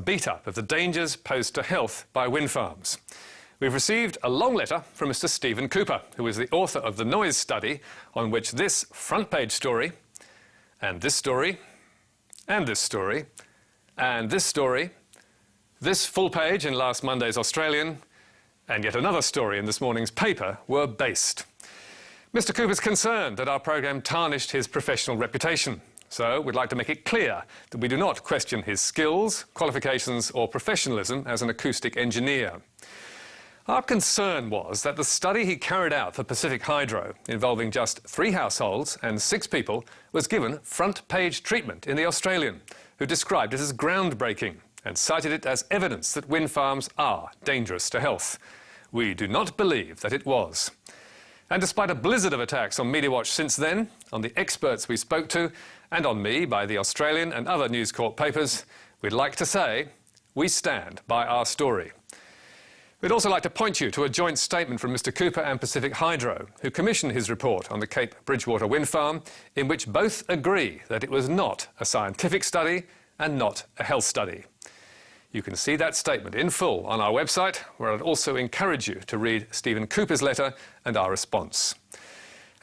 beat-up of the dangers posed to health by wind farms. We've received a long letter from Mr. Stephen Cooper, who is the author of the noise study on which this front-page story, and this story, and this story, and this story, this full page in last Monday's Australian, and yet another story in this morning's paper were based. Mr. Cooper's concerned that our programme tarnished his professional reputation, so we'd like to make it clear that we do not question his skills, qualifications or professionalism as an acoustic engineer. Our concern was that the study he carried out for Pacific Hydro, involving just 3 households and 6 people, was given front-page treatment in The Australian, who described it as groundbreaking and cited it as evidence that wind farms are dangerous to health. We do not believe that it was. And despite a blizzard of attacks on Media Watch since then, on the experts we spoke to, and on me by The Australian and other News Corp papers, we'd like to say we stand by our story. We'd also like to point you to a joint statement from Mr. Cooper and Pacific Hydro, who commissioned his report on the Cape Bridgewater wind farm, in which both agree that it was not a scientific study and not a health study. You can see that statement in full on our website, where I'd also encourage you to read Stephen Cooper's letter and our response.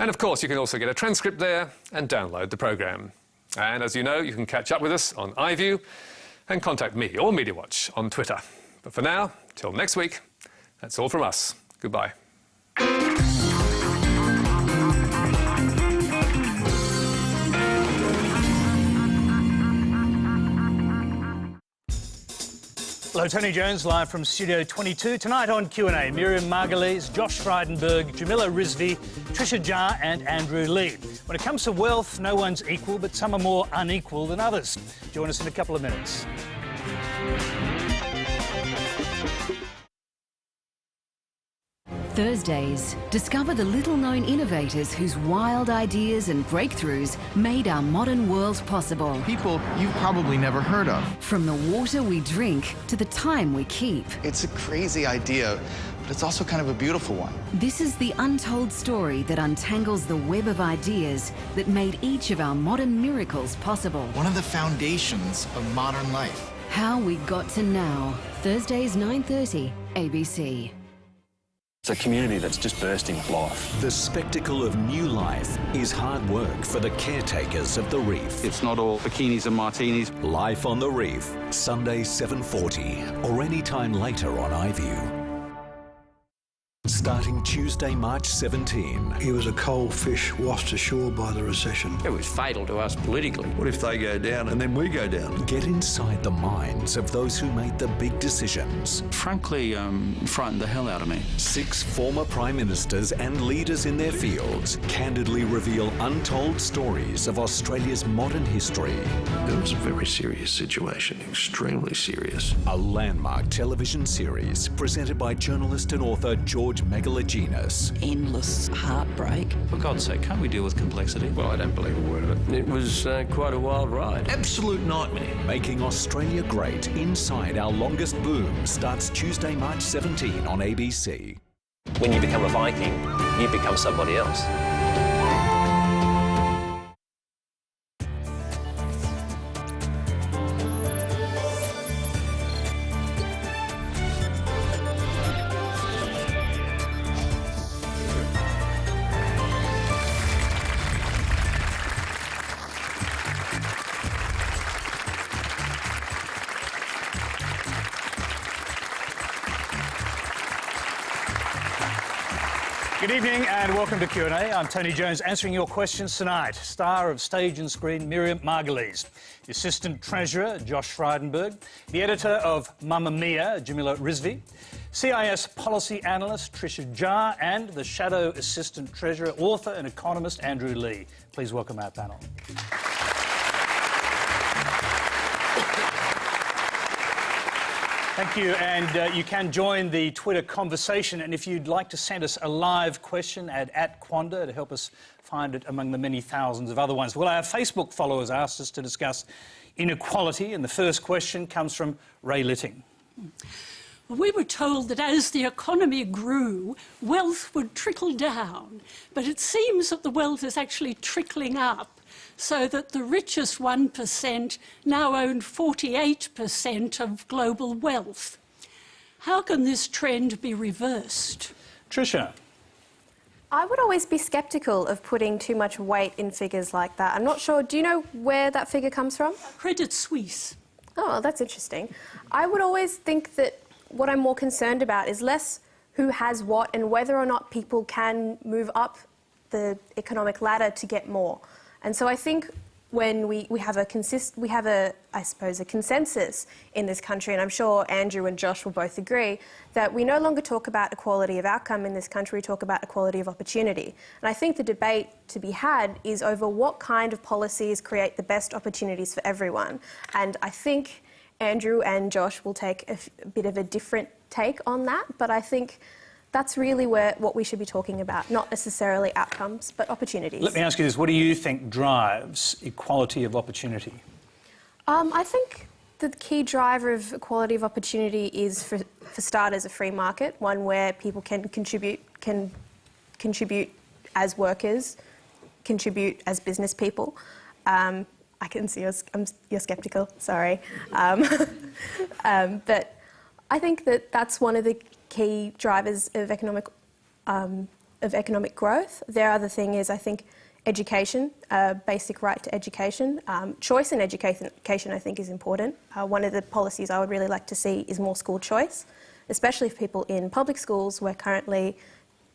And of course, you can also get a transcript there and download the programme. And as you know, you can catch up with us on iView and contact me or Media Watch on Twitter. But for now, till next week, that's all from us. Goodbye. Hello, Tony Jones, live from Studio 22. Tonight on Q&A, Miriam Margolyes, Josh Frydenberg, Jamila Rizvi, Trisha Jha and Andrew Lee. When it comes to wealth, no one's equal, but some are more unequal than others. Join us in a couple of minutes. Thursdays, discover the little-known innovators whose wild ideas and breakthroughs made our modern world possible. People you've probably never heard of. From the water we drink to the time we keep. It's a crazy idea, but it's also kind of a beautiful one. This is the untold story that untangles the web of ideas that made each of our modern miracles possible. One of the foundations of modern life. How we got to now. Thursdays 9:30, ABC. It's a community that's just bursting with life. The spectacle of new life is hard work for the caretakers of the reef. It's not all bikinis and martinis. Life on the Reef, Sunday 7:40 or any time later on iView. Starting Tuesday, March 17. He was a cold fish washed ashore by the recession. It was fatal to us politically. What if they go down and then we go down? Get inside the minds of those who made the big decisions. Frankly, frightened the hell out of me. 6 former prime ministers and leaders in their fields candidly reveal untold stories of Australia's modern history. It was a very serious situation, extremely serious. A landmark television series presented by journalist and author George Megalogenis. Endless heartbreak. For God's sake, can't we deal with complexity? Well, I don't believe a word of it. It was quite a wild ride. Absolute nightmare. Making Australia Great Inside Our Longest Boom starts Tuesday, March 17 on ABC. When you become a Viking, you become somebody else. Good evening and welcome to Q&A. I'm Tony Jones, answering your questions tonight. Star of stage and screen, Miriam Margolyes. The Assistant Treasurer, Josh Frydenberg. The Editor of Mamma Mia, Jamila Rizvi. CIS Policy Analyst, Trisha Jha. And the Shadow Assistant Treasurer, Author and Economist, Andrew Lee. Please welcome our panel. Thank you, and you can join the Twitter conversation, and if you'd like to send us a live question, add @Quanda to help us find it among the many thousands of other ones. Well, our Facebook followers asked us to discuss inequality, and the first question comes from Ray Litting. We were told that as the economy grew, wealth would trickle down, but it seems that the wealth is actually trickling up. so that the richest 1% now own 48% of global wealth. How can this trend be reversed? Tricia. I would always be sceptical of putting too much weight in figures like that. I'm not sure, do you know where that figure comes from? Credit Suisse. Oh, well, that's interesting. I would always think that what I'm more concerned about is less who has what and whether or not people can move up the economic ladder to get more. And so I think when we have a consensus in this country, and I'm sure Andrew and Josh will both agree, that we no longer talk about equality of outcome in this country, we talk about equality of opportunity. And I think the debate to be had is over what kind of policies create the best opportunities for everyone. And I think Andrew and Josh will take a bit of a different take on that, but I think that's really what we should be talking about, not necessarily outcomes, but opportunities. Let me ask you this. What do you think drives equality of opportunity? I think the key driver of equality of opportunity is, for starters, a free market, one where people can contribute as workers, contribute as business people. I can see you're sceptical, sorry. But I think that's one of the key drivers of economic growth. The other thing is, I think, education, basic right to education. Choice in education, I think, is important. One of the policies I would really like to see is more school choice, especially for people in public schools where currently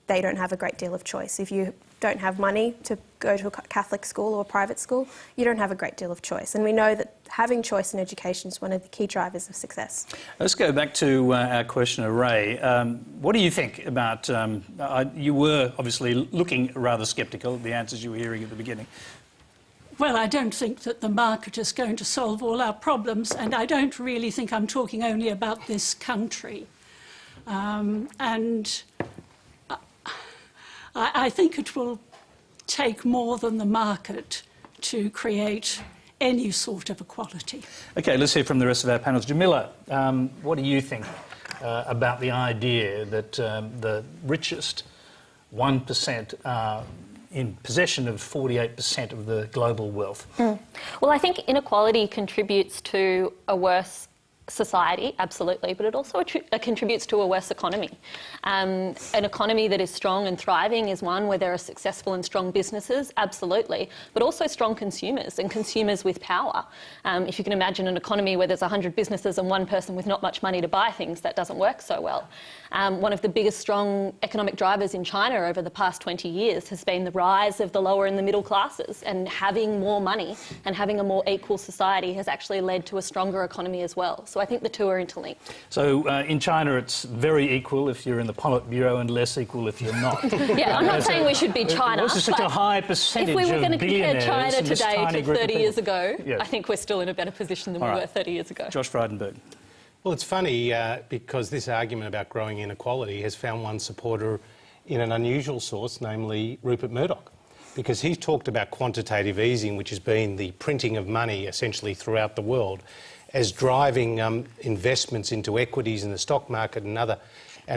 they don't have a great deal of choice. If you don't have money to go to a Catholic school or a private school, you don't have a great deal of choice. And we know that having choice in education is one of the key drivers of success. Let's go back to our questioner, Ray. What do you think about... you were obviously looking rather sceptical at the answers you were hearing at the beginning. Well, I don't think that the market is going to solve all our problems, and I don't really think I'm talking only about this country. I think it will take more than the market to create any sort of equality. OK, let's hear from the rest of our panels. Jamila, what do you think about the idea that the richest 1% are in possession of 48% of the global wealth? Well, I think inequality contributes to a worse society, absolutely, but it also contributes to a worse economy. An economy that is strong and thriving is one where there are successful and strong businesses, absolutely, but also strong consumers and consumers with power. If you can imagine an economy where there's 100 businesses and one person with not much money to buy things, that doesn't work so well. One of the biggest strong economic drivers in China over the past 20 years has been the rise of the lower and the middle classes, and having more money and having a more equal society has actually led to a stronger economy as well. So I think the two are interlinked. So in China it's very equal if you're in the Politburo and less equal if you're not. Yeah, I'm not saying we should be China. What's such a high percentage of if we were going to compare billionaires China today to 30 years ago, yes. I think we're still in a better position than we were 30 years ago. Josh Frydenberg. Well, it's funny because this argument about growing inequality has found one supporter in an unusual source, namely Rupert Murdoch, because he's talked about quantitative easing, which has been the printing of money essentially throughout the world, as driving investments into equities in the stock market and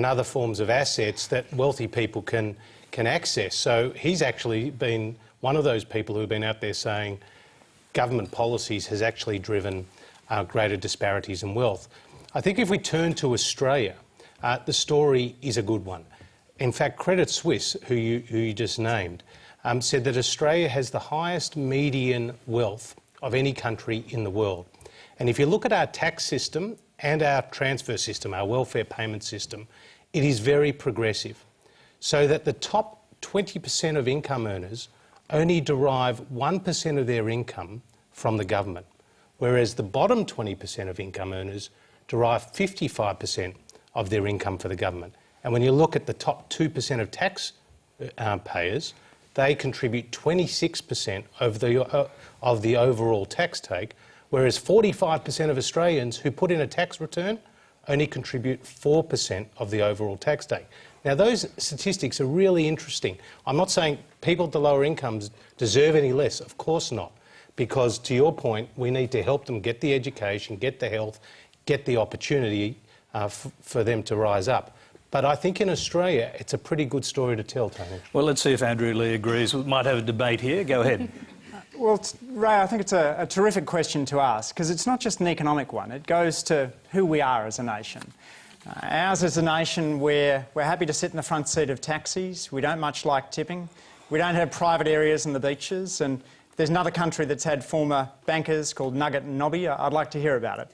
other forms of assets that wealthy people can access. So he's actually been one of those people who have been out there saying government policies has actually driven greater disparities in wealth. I think if we turn to Australia, the story is a good one. In fact, Credit Suisse, who you just named, said that Australia has the highest median wealth of any country in the world. And if you look at our tax system and our transfer system, our welfare payment system, it is very progressive. So that the top 20% of income earners only derive 1% of their income from the government, whereas the bottom 20% of income earners derive 55% of their income for the government. And when you look at the top 2% of tax payers, they contribute 26% of the overall tax take, whereas 45% of Australians who put in a tax return only contribute 4% of the overall tax take. Now, those statistics are really interesting. I'm not saying people at the lower incomes deserve any less, of course not, because to your point, we need to help them get the education, get the health, get the opportunity for them to rise up. But I think in Australia, it's a pretty good story to tell, Tony. Well, let's see if Andrew Leigh agrees. We might have a debate here. Go ahead. Well, Ray, I think it's a terrific question to ask, because it's not just an economic one. It goes to who we are as a nation. Ours is a nation where we're happy to sit in the front seat of taxis. We don't much like tipping. We don't have private areas in the beaches. And there's another country that's had former bankers called Nugget and Nobby. I'd like to hear about it.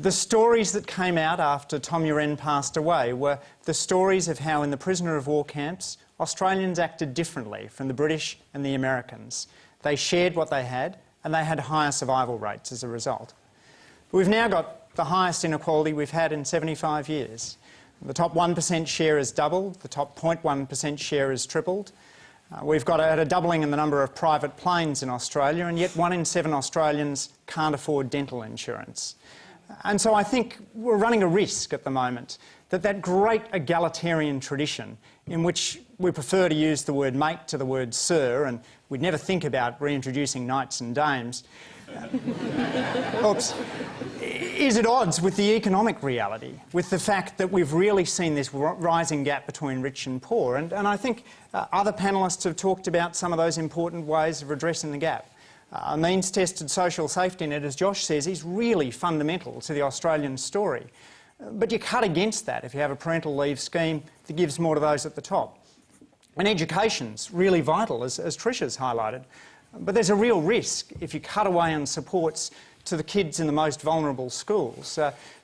The stories that came out after Tom Uren passed away were the stories of how in the prisoner of war camps, Australians acted differently from the British and the Americans. They shared what they had, and they had higher survival rates as a result. We've now got the highest inequality we've had in 75 years. The top 1% share has doubled, the top 0.1% share has tripled. We've got a doubling in the number of private planes in Australia, and yet 1 in 7 Australians can't afford dental insurance. And so I think we're running a risk at the moment that great egalitarian tradition in which we prefer to use the word mate to the word sir, and we'd never think about reintroducing knights and dames, is at odds with the economic reality, with the fact that we've really seen this rising gap between rich and poor. And I think other panellists have talked about some of those important ways of redressing the gap. A means-tested social safety net, as Josh says, is really fundamental to the Australian story. But you cut against that if you have a parental leave scheme that gives more to those at the top. And education's really vital, as Trisha's highlighted. But there's a real risk if you cut away on supports to the kids in the most vulnerable schools.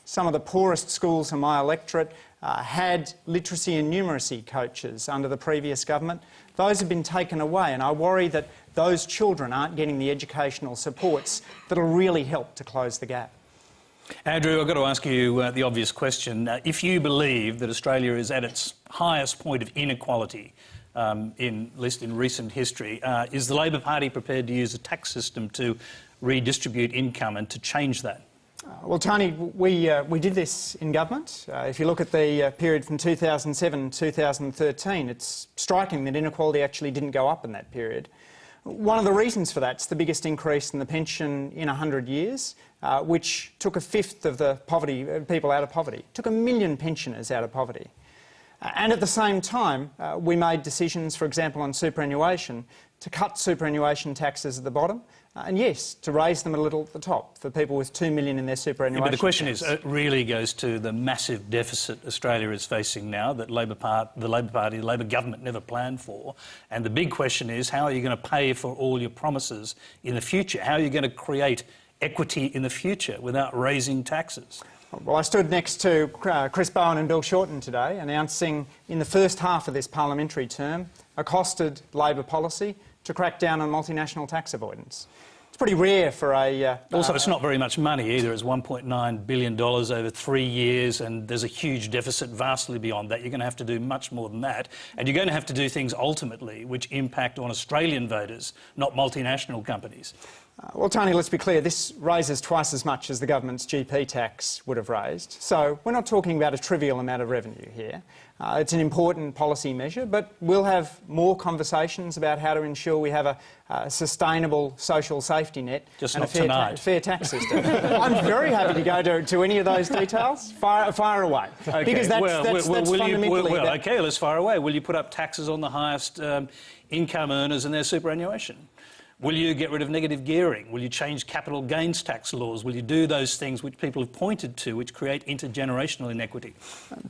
Some of the poorest schools in my electorate had literacy and numeracy coaches under the previous government. Those have been taken away, and I worry that those children aren't getting the educational supports that'll really help to close the gap. Andrew, I've got to ask you the obvious question. If you believe that Australia is at its highest point of inequality, at least in recent history, is the Labor Party prepared to use a tax system to redistribute income and to change that? Well, Tony, we did this in government. If you look at the period from 2007 to 2013, it's striking that inequality actually didn't go up in that period. One of the reasons for that's the biggest increase in the pension in 100 years, which took 1/5 of the people out of poverty, took 1 million pensioners out of poverty. And at the same time, we made decisions, for example, on superannuation, to cut superannuation taxes at the bottom, and yes, to raise them a little at the top for people with 2 million in their superannuation. Yeah, but the question is, it really goes to the massive deficit Australia is facing now that the Labor government never planned for. And the big question is, how are you going to pay for all your promises in the future? How are you going to create equity in the future without raising taxes? Well, I stood next to Chris Bowen and Bill Shorten today announcing in the first half of this parliamentary term a costed Labor policy to crack down on multinational tax avoidance. It's pretty rare for a... Also, it's not very much money either. It's $1.9 billion over 3 years, and there's a huge deficit vastly beyond that. You're going to have to do much more than that. And you're going to have to do things ultimately which impact on Australian voters, not multinational companies. Well, Tony, let's be clear. This raises twice as much as the government's GP tax would have raised. So we're not talking about a trivial amount of revenue here. It's an important policy measure, but we'll have more conversations about how to ensure we have a sustainable social safety net and a fair tax system. I'm very happy to go to any of those details. Fire away. Okay. Because that's fundamentally... OK, let's fire away. Will you put up taxes on the highest income earners and their superannuation? Will you get rid of negative gearing? Will you change capital gains tax laws? Will you do those things which people have pointed to which create intergenerational inequity?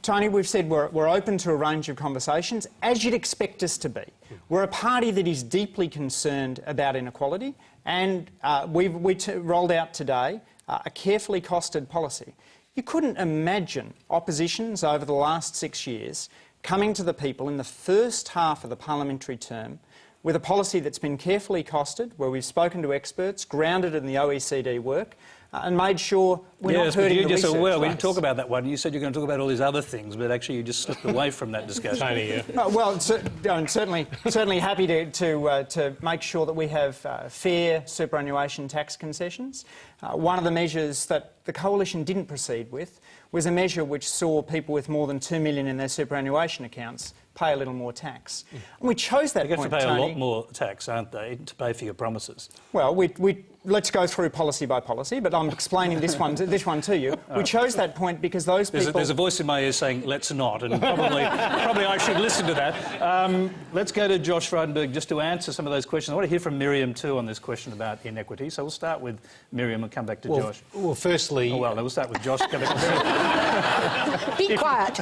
Tony, we've said we're open to a range of conversations, as you'd expect us to be. We're a party that is deeply concerned about inequality, and we rolled out today a carefully costed policy. You couldn't imagine oppositions over the last 6 years coming to the people in the first half of the parliamentary term with a policy that's been carefully costed, where we've spoken to experts, grounded in the OECD work, and made sure we're not hurting the research. Well, we didn't talk about that one. You said you're going to talk about all these other things, but actually you just slipped away from that discussion. Tony, well, I'm certainly happy to make sure that we have fair superannuation tax concessions. One of the measures that the Coalition didn't proceed with was a measure which saw people with more than 2 million in their superannuation accounts pay a little more tax. And we chose that point, They're going to pay Tony. a lot more tax, aren't they, to pay for your promises? Well, we let's go through policy by policy, but I'm explaining this one to you. We chose that point because those people... There's a voice in my ear saying, let's not, and probably I should listen to that. Let's go to Josh Frydenberg just to answer some of those questions. I want to hear from Miriam too on this question about inequity. So we'll start with Miriam and come back to Josh. Well, firstly... Oh, well, no, we'll start with Josh. Come back to Be quiet.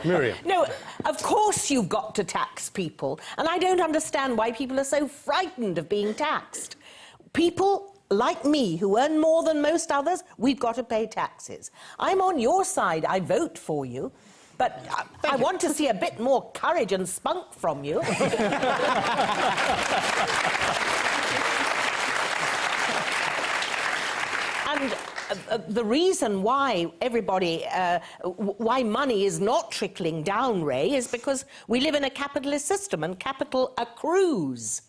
Miriam. No, of course you've got to tax people, and I don't understand why people are so frightened of being taxed. People like me, who earn more than most others, we've got to pay taxes. I'm on your side, I vote for you, but I want to see a bit more courage and spunk from you. And the reason why why money is not trickling down, Ray, is because we live in a capitalist system and capital accrues.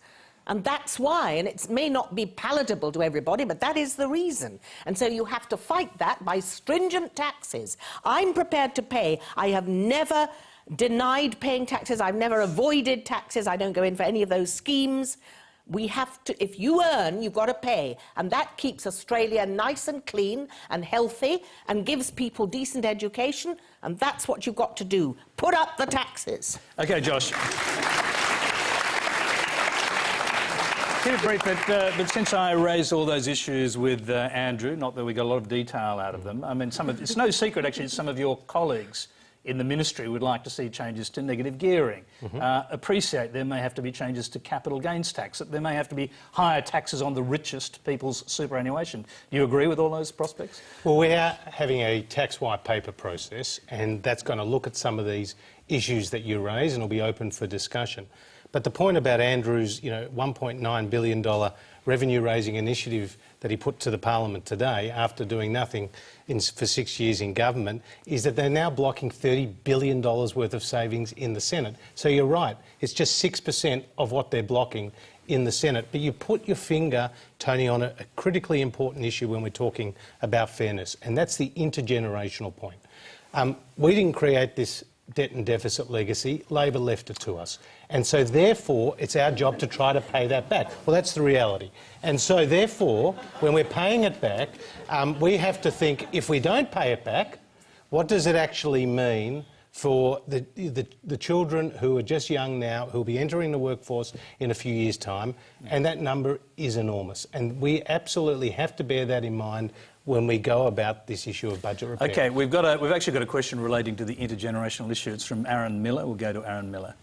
And that's why, and it may not be palatable to everybody, but that is the reason. And so you have to fight that by stringent taxes. I'm prepared to pay. I have never denied paying taxes. I've never avoided taxes. I don't go in for any of those schemes. We have to, if you earn, you've got to pay. And that keeps Australia nice and clean and healthy and gives people decent education. And that's what you've got to do. Put up the taxes. OK, Josh. Keep it brief, but since I raised all those issues with Andrew, not that we got a lot of detail out of them, I mean, it's no secret, actually, some of your colleagues in the ministry would like to see changes to negative gearing. Appreciate there may have to be changes to capital gains tax, that there may have to be higher taxes on the richest people's superannuation. Do you agree with all those prospects? Well, we are having a tax white paper process, and that's going to look at some of these issues that you raise, and it'll be open for discussion. But the point about Andrew's, $1.9 billion revenue-raising initiative that he put to the Parliament today after doing nothing for 6 years in government is that they're now blocking $30 billion worth of savings in the Senate. So you're right, it's just 6% of what they're blocking in the Senate. But you put your finger, Tony, on a critically important issue when we're talking about fairness, and that's the intergenerational point. We didn't create this debt and deficit legacy. Labor left it to us. And so, therefore, it's our job to try to pay that back. Well, that's the reality. And so, therefore, when we're paying it back, we have to think, if we don't pay it back, what does it actually mean for the children who are just young now, who will be entering the workforce in a few years' time? And that number is enormous. And we absolutely have to bear that in mind when we go about this issue of budget repair. OK, we've actually got a question relating to the intergenerational issue. It's from Aaron Miller. We'll go to Aaron Miller.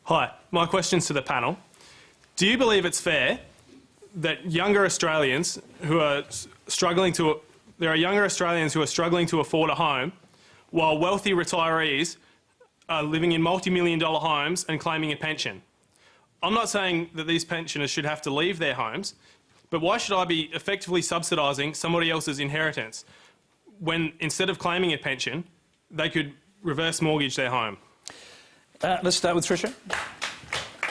Hi, my question's to the panel. Do you believe it's fair that younger Australians who are struggling to afford a home, while wealthy retirees are living in multi-million-dollar homes and claiming a pension? I'm not saying that these pensioners should have to leave their homes, but why should I be effectively subsidising somebody else's inheritance when, instead of claiming a pension, they could reverse mortgage their home? Let's start with Tricia.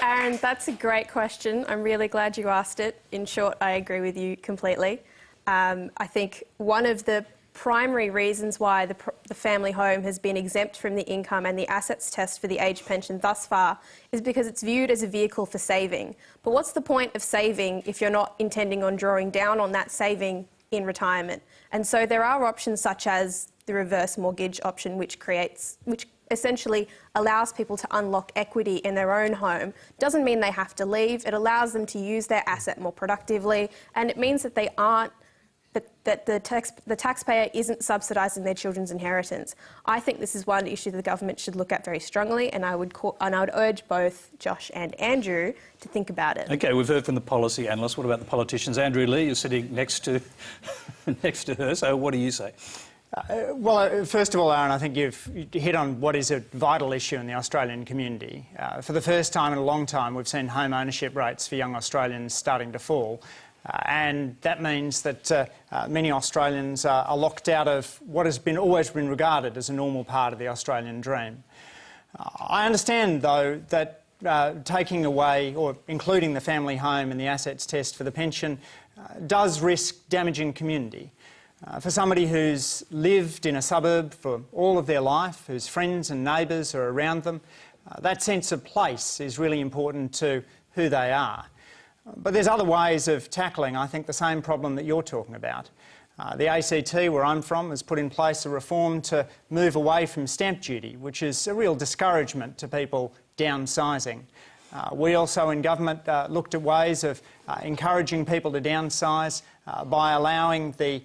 Aaron, that's a great question. I'm really glad you asked it. In short, I agree with you completely. I think one of the primary reasons why the family home has been exempt from the income and the assets test for the age pension thus far is because it's viewed as a vehicle for saving. But what's the point of saving if you're not intending on drawing down on that saving in retirement? And so there are options such as the reverse mortgage option, which essentially allows people to unlock equity in their own home. Doesn't mean they have to leave. It allows them to use their asset more productively, and it means that they aren't that the taxpayer isn't subsidising their children's inheritance. I think this is one issue that the government should look at very strongly, and I would urge both Josh and Andrew to think about it. OK, we've heard from the policy analysts. What about the politicians? Andrew Leigh, you're sitting next to her, so what do you say? Well, first of all, Aaron, I think you've hit on what is a vital issue in the Australian community. For the first time in a long time, we've seen home ownership rates for young Australians starting to fall. And that means that many Australians are locked out of what has always been regarded as a normal part of the Australian dream. I understand, though, that taking away or including the family home and the assets test for the pension does risk damaging community. For somebody who's lived in a suburb for all of their life, whose friends and neighbours are around them, that sense of place is really important to who they are. But there's other ways of tackling, I think, the same problem that you're talking about. The ACT, where I'm from, has put in place a reform to move away from stamp duty, which is a real discouragement to people downsizing. We also in government looked at ways of encouraging people to downsize by allowing the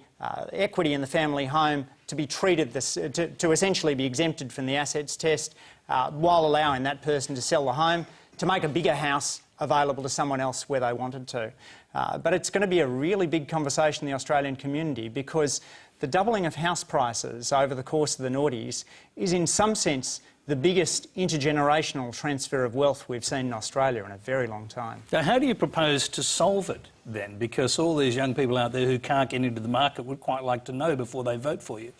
equity in the family home to be treated, to essentially be exempted from the assets test, while allowing that person to sell the home to make a bigger house available to someone else where they wanted to. But it's going to be a really big conversation in the Australian community, because the doubling of house prices over the course of the noughties is in some sense the biggest intergenerational transfer of wealth we've seen in Australia in a very long time. Now, how do you propose to solve it then? Because all these young people out there who can't get into the market would quite like to know before they vote for you.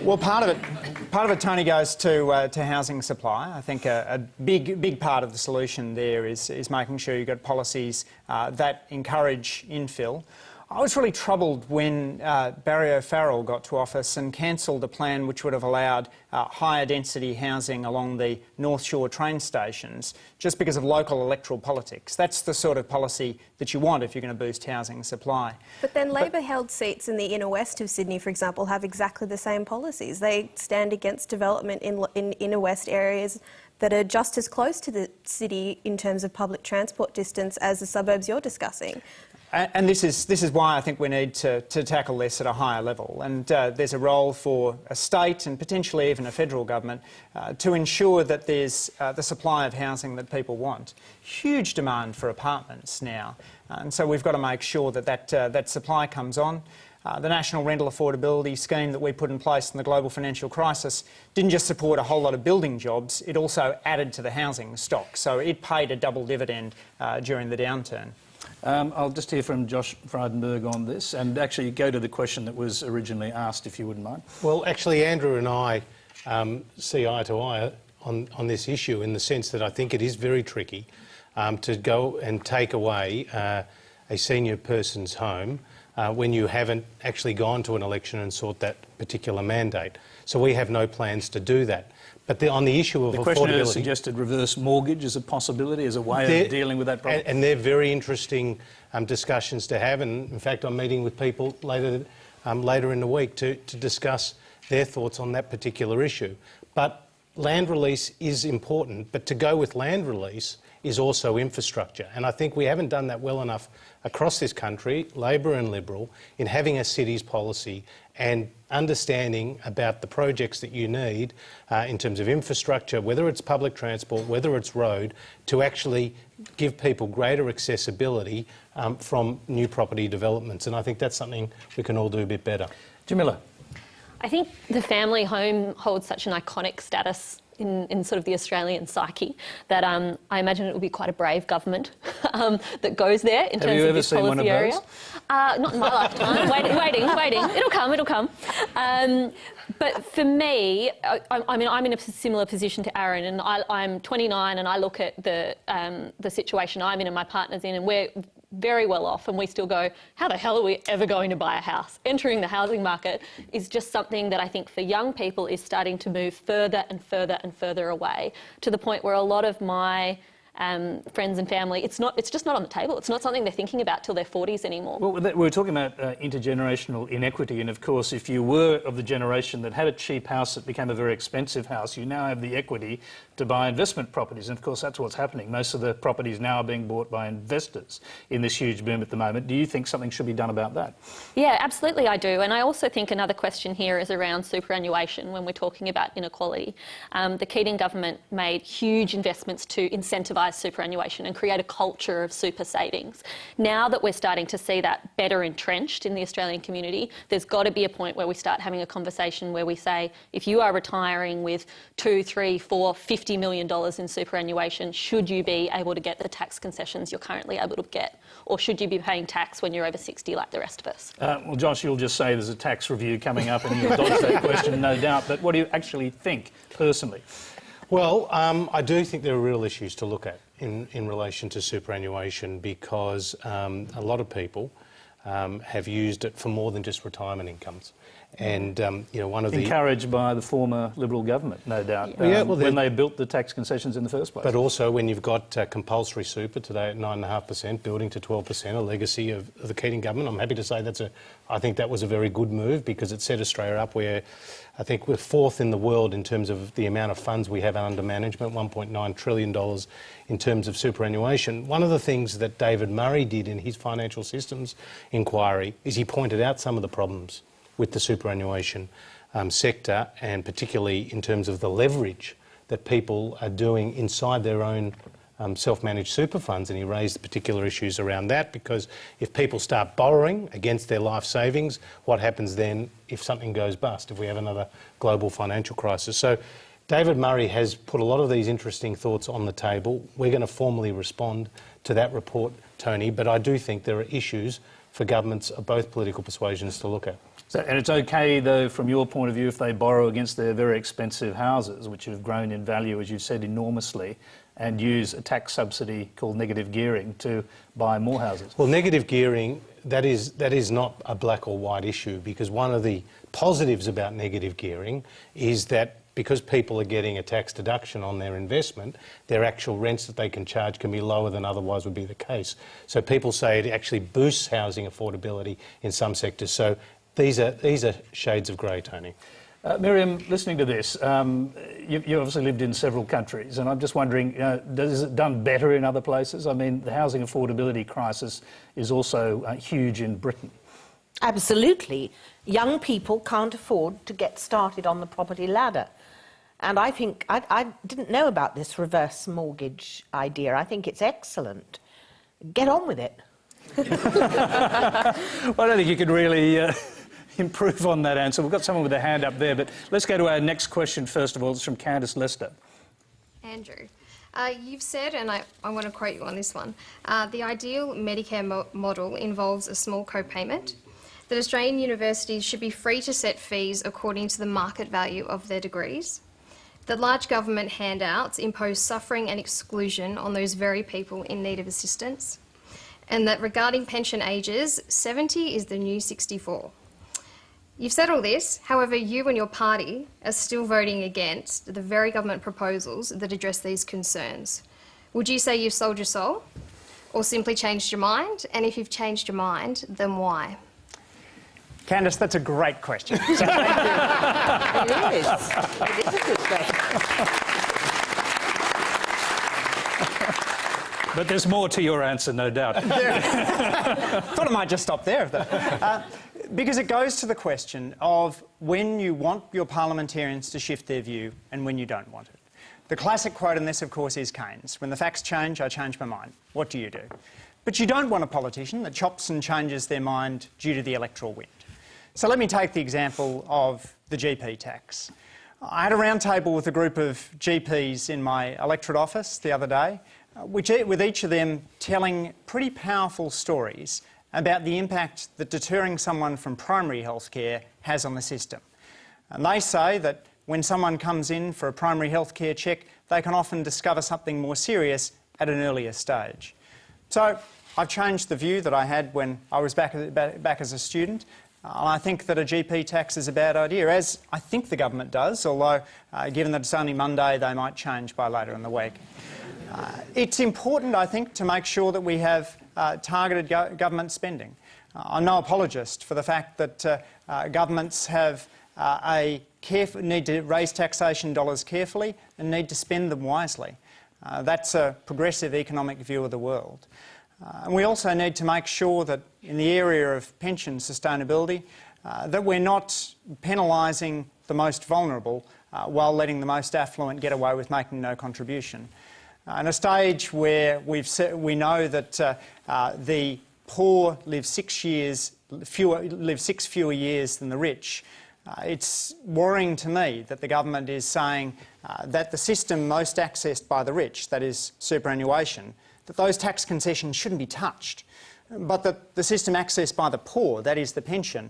Well, part of it, Tony, goes to housing supply. I think a big part of the solution there is making sure you've got policies that encourage infill. I was really troubled when Barry O'Farrell got to office and cancelled a plan which would have allowed higher density housing along the North Shore train stations just because of local electoral politics. That's the sort of policy that you want if you're going to boost housing supply. But then Labor-held seats in the inner west of Sydney, for example, have exactly the same policies. They stand against development in inner west areas that are just as close to the city in terms of public transport distance as the suburbs you're discussing. And this is why I think we need to tackle this at a higher level. And there's a role for a state and potentially even a federal government to ensure that there's the supply of housing that people want. Huge demand for apartments now. And so we've got to make sure that that supply comes on. The National Rental Affordability Scheme that we put in place in the global financial crisis didn't just support a whole lot of building jobs, it also added to the housing stock. So it paid a double dividend during the downturn. I'll just hear from Josh Frydenberg on this, and actually go to the question that was originally asked, if you wouldn't mind. Well, actually, Andrew and I see eye to eye on this issue, in the sense that I think it is very tricky to go and take away a senior person's home when you haven't actually gone to an election and sought that particular mandate. So we have no plans to do that. But on the issue of affordability... The questioner suggested reverse mortgage as a possibility, as a way of dealing with that problem. And they're very interesting discussions to have, and in fact I'm meeting with people later in the week to discuss their thoughts on that particular issue. But land release is important, but to go with land release is also infrastructure. And I think we haven't done that well enough across this country, Labor and Liberal, in having a cities policy and understanding about the projects that you need in terms of infrastructure, whether it's public transport, whether it's road, to actually give people greater accessibility from new property developments. And I think that's something we can all do a bit better. Jamila. I think the family home holds such an iconic status in sort of the Australian psyche that I imagine it will be quite a brave government that goes there in terms of this policy area. Not in my lifetime. waiting. It'll come. But for me, I mean, I'm in a similar position to Aaron, and I'm 29, and I look at the situation I'm in and my partner's in, and we're very well off, and we still go, how the hell are we ever going to buy a house? Entering the housing market is just something that I think for young people is starting to move further and further and further away, to the point where a lot of my friends and family, it's just not on the table. It's not something they're thinking about till their 40s anymore. Well, we were talking about intergenerational inequity, and of course, if you were of the generation that had a cheap house that became a very expensive house, you now have the equity to buy investment properties, and of course that's what's happening. Most of the properties now are being bought by investors in this huge boom at the moment. Do you think something should be done about that? Yeah, absolutely I do, and I also think another question here is around superannuation when we're talking about inequality. The Keating government made huge investments to incentivise superannuation and create a culture of super savings. Now that we're starting to see that better entrenched in the Australian community, there's got to be a point where we start having a conversation where we say, if you are retiring with $2, $3, $4, $50 million in superannuation, should you be able to get the tax concessions you're currently able to get? Or should you be paying tax when you're over 60 like the rest of us? Well, Josh, you'll just say there's a tax review coming up and you'll dodge that question, no doubt. But what do you actually think, personally? Well, I do think there are real issues to look at in relation to superannuation, because a lot of people have used it for more than just retirement incomes. And, you know, one of the... Encouraged by the former Liberal government, no doubt, when they built the tax concessions in the first place. But also when you've got compulsory super today at 9.5%, building to 12%, a legacy of the Keating government. I'm happy to say I think that was a very good move because it set Australia up where I think we're 4th in the world in terms of the amount of funds we have under management, $1.9 trillion in terms of superannuation. One of the things that David Murray did in his financial systems inquiry is he pointed out some of the problems with the superannuation sector, and particularly in terms of the leverage that people are doing inside their own self-managed super funds, and he raised particular issues around that because if people start borrowing against their life savings, what happens then if something goes bust, if we have another global financial crisis? So David Murray has put a lot of these interesting thoughts on the table. We're going to formally respond to that report, Tony, but I do think there are issues for governments of both political persuasions to look at. So, and it's okay, though, from your point of view, if they borrow against their very expensive houses, which have grown in value, as you've said, enormously, and use a tax subsidy called negative gearing to buy more houses? Well, negative gearing, that is not a black or white issue, because one of the positives about negative gearing is that because people are getting a tax deduction on their investment, their actual rents that they can charge can be lower than otherwise would be the case. So people say it actually boosts housing affordability in some sectors. So these are shades of grey, Tony. Miriam, listening to this, you obviously lived in several countries, and I'm just wondering, is it done better in other places? I mean, the housing affordability crisis is also huge in Britain. Absolutely. Young people can't afford to get started on the property ladder. And I think, I didn't know about this reverse mortgage idea. I think it's excellent. Get on with it. Well, I don't think you could really improve on that answer. We've got someone with a hand up there, but let's go to our next question first of all. It's from Candice Lester. Andrew, you've said, and I want to quote you on this one, the ideal Medicare model involves a small co-payment, that Australian universities should be free to set fees according to the market value of their degrees, that large government handouts impose suffering and exclusion on those very people in need of assistance, and that regarding pension ages, 70 is the new 64. You've said all this, however, you and your party are still voting against the very government proposals that address these concerns. Would you say you've sold your soul, or simply changed your mind? And if you've changed your mind, then why? Candice, that's a great question. So thank you. It is. It is a good question. But there's more to your answer, no doubt. Thought I might just stop there. Because it goes to the question of when you want your parliamentarians to shift their view and when you don't want it. The classic quote in this, of course, is Keynes. When the facts change, I change my mind. What do you do? But you don't want a politician that chops and changes their mind due to the electoral wind. So let me take the example of the GP tax. I had a round table with a group of GPs in my electorate office the other day, with each of them telling pretty powerful stories about the impact that deterring someone from primary health care has on the system. And they say that when someone comes in for a primary health care check, they can often discover something more serious at an earlier stage. So I've changed the view that I had when I was back as a student. I think that a GP tax is a bad idea, as I think the government does, although given that it's only Monday, they might change by later in the week. It's important, I think, to make sure that we have targeted government spending. I'm no apologist for the fact that governments have need to raise taxation dollars carefully and need to spend them wisely. That's a progressive economic view of the world. And we also need to make sure that in the area of pension sustainability, that we're not penalising the most vulnerable while letting the most affluent get away with making no contribution. In a stage where we know that the poor live 6 fewer years than the rich, it's worrying to me that the government is saying that the system most accessed by the rich, that is superannuation, that those tax concessions shouldn't be touched, but that the system accessed by the poor, that is the pension,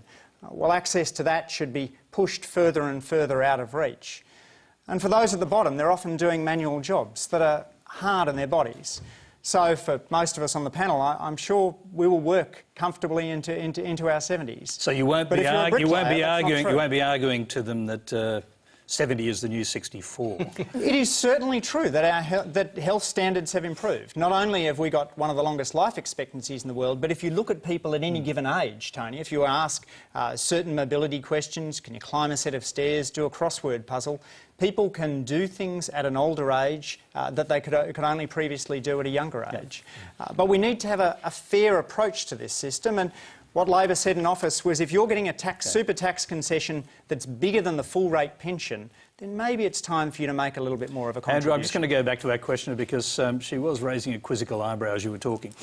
well, access to that should be pushed further and further out of reach. And for those at the bottom, they're often doing manual jobs that are hard on their bodies. So for most of us on the panel, I'm sure we will work comfortably into our 70s. So you won't be arguing to them that 70 is the new 64. It is certainly true that that health standards have improved. Not only have we got one of the longest life expectancies in the world, but if you look at people at any given age, Tony, if you ask certain mobility questions, can you climb a set of stairs, do a crossword puzzle, people can do things at an older age that they could only previously do at a younger age. But we need to have a fair approach to this system, and what Labor said in office was if you're getting a super tax concession that's bigger than the full rate pension, then maybe it's time for you to make a little bit more of a contribution. Andrew, I'm just going to go back to our questioner because she was raising a quizzical eyebrow as you were talking.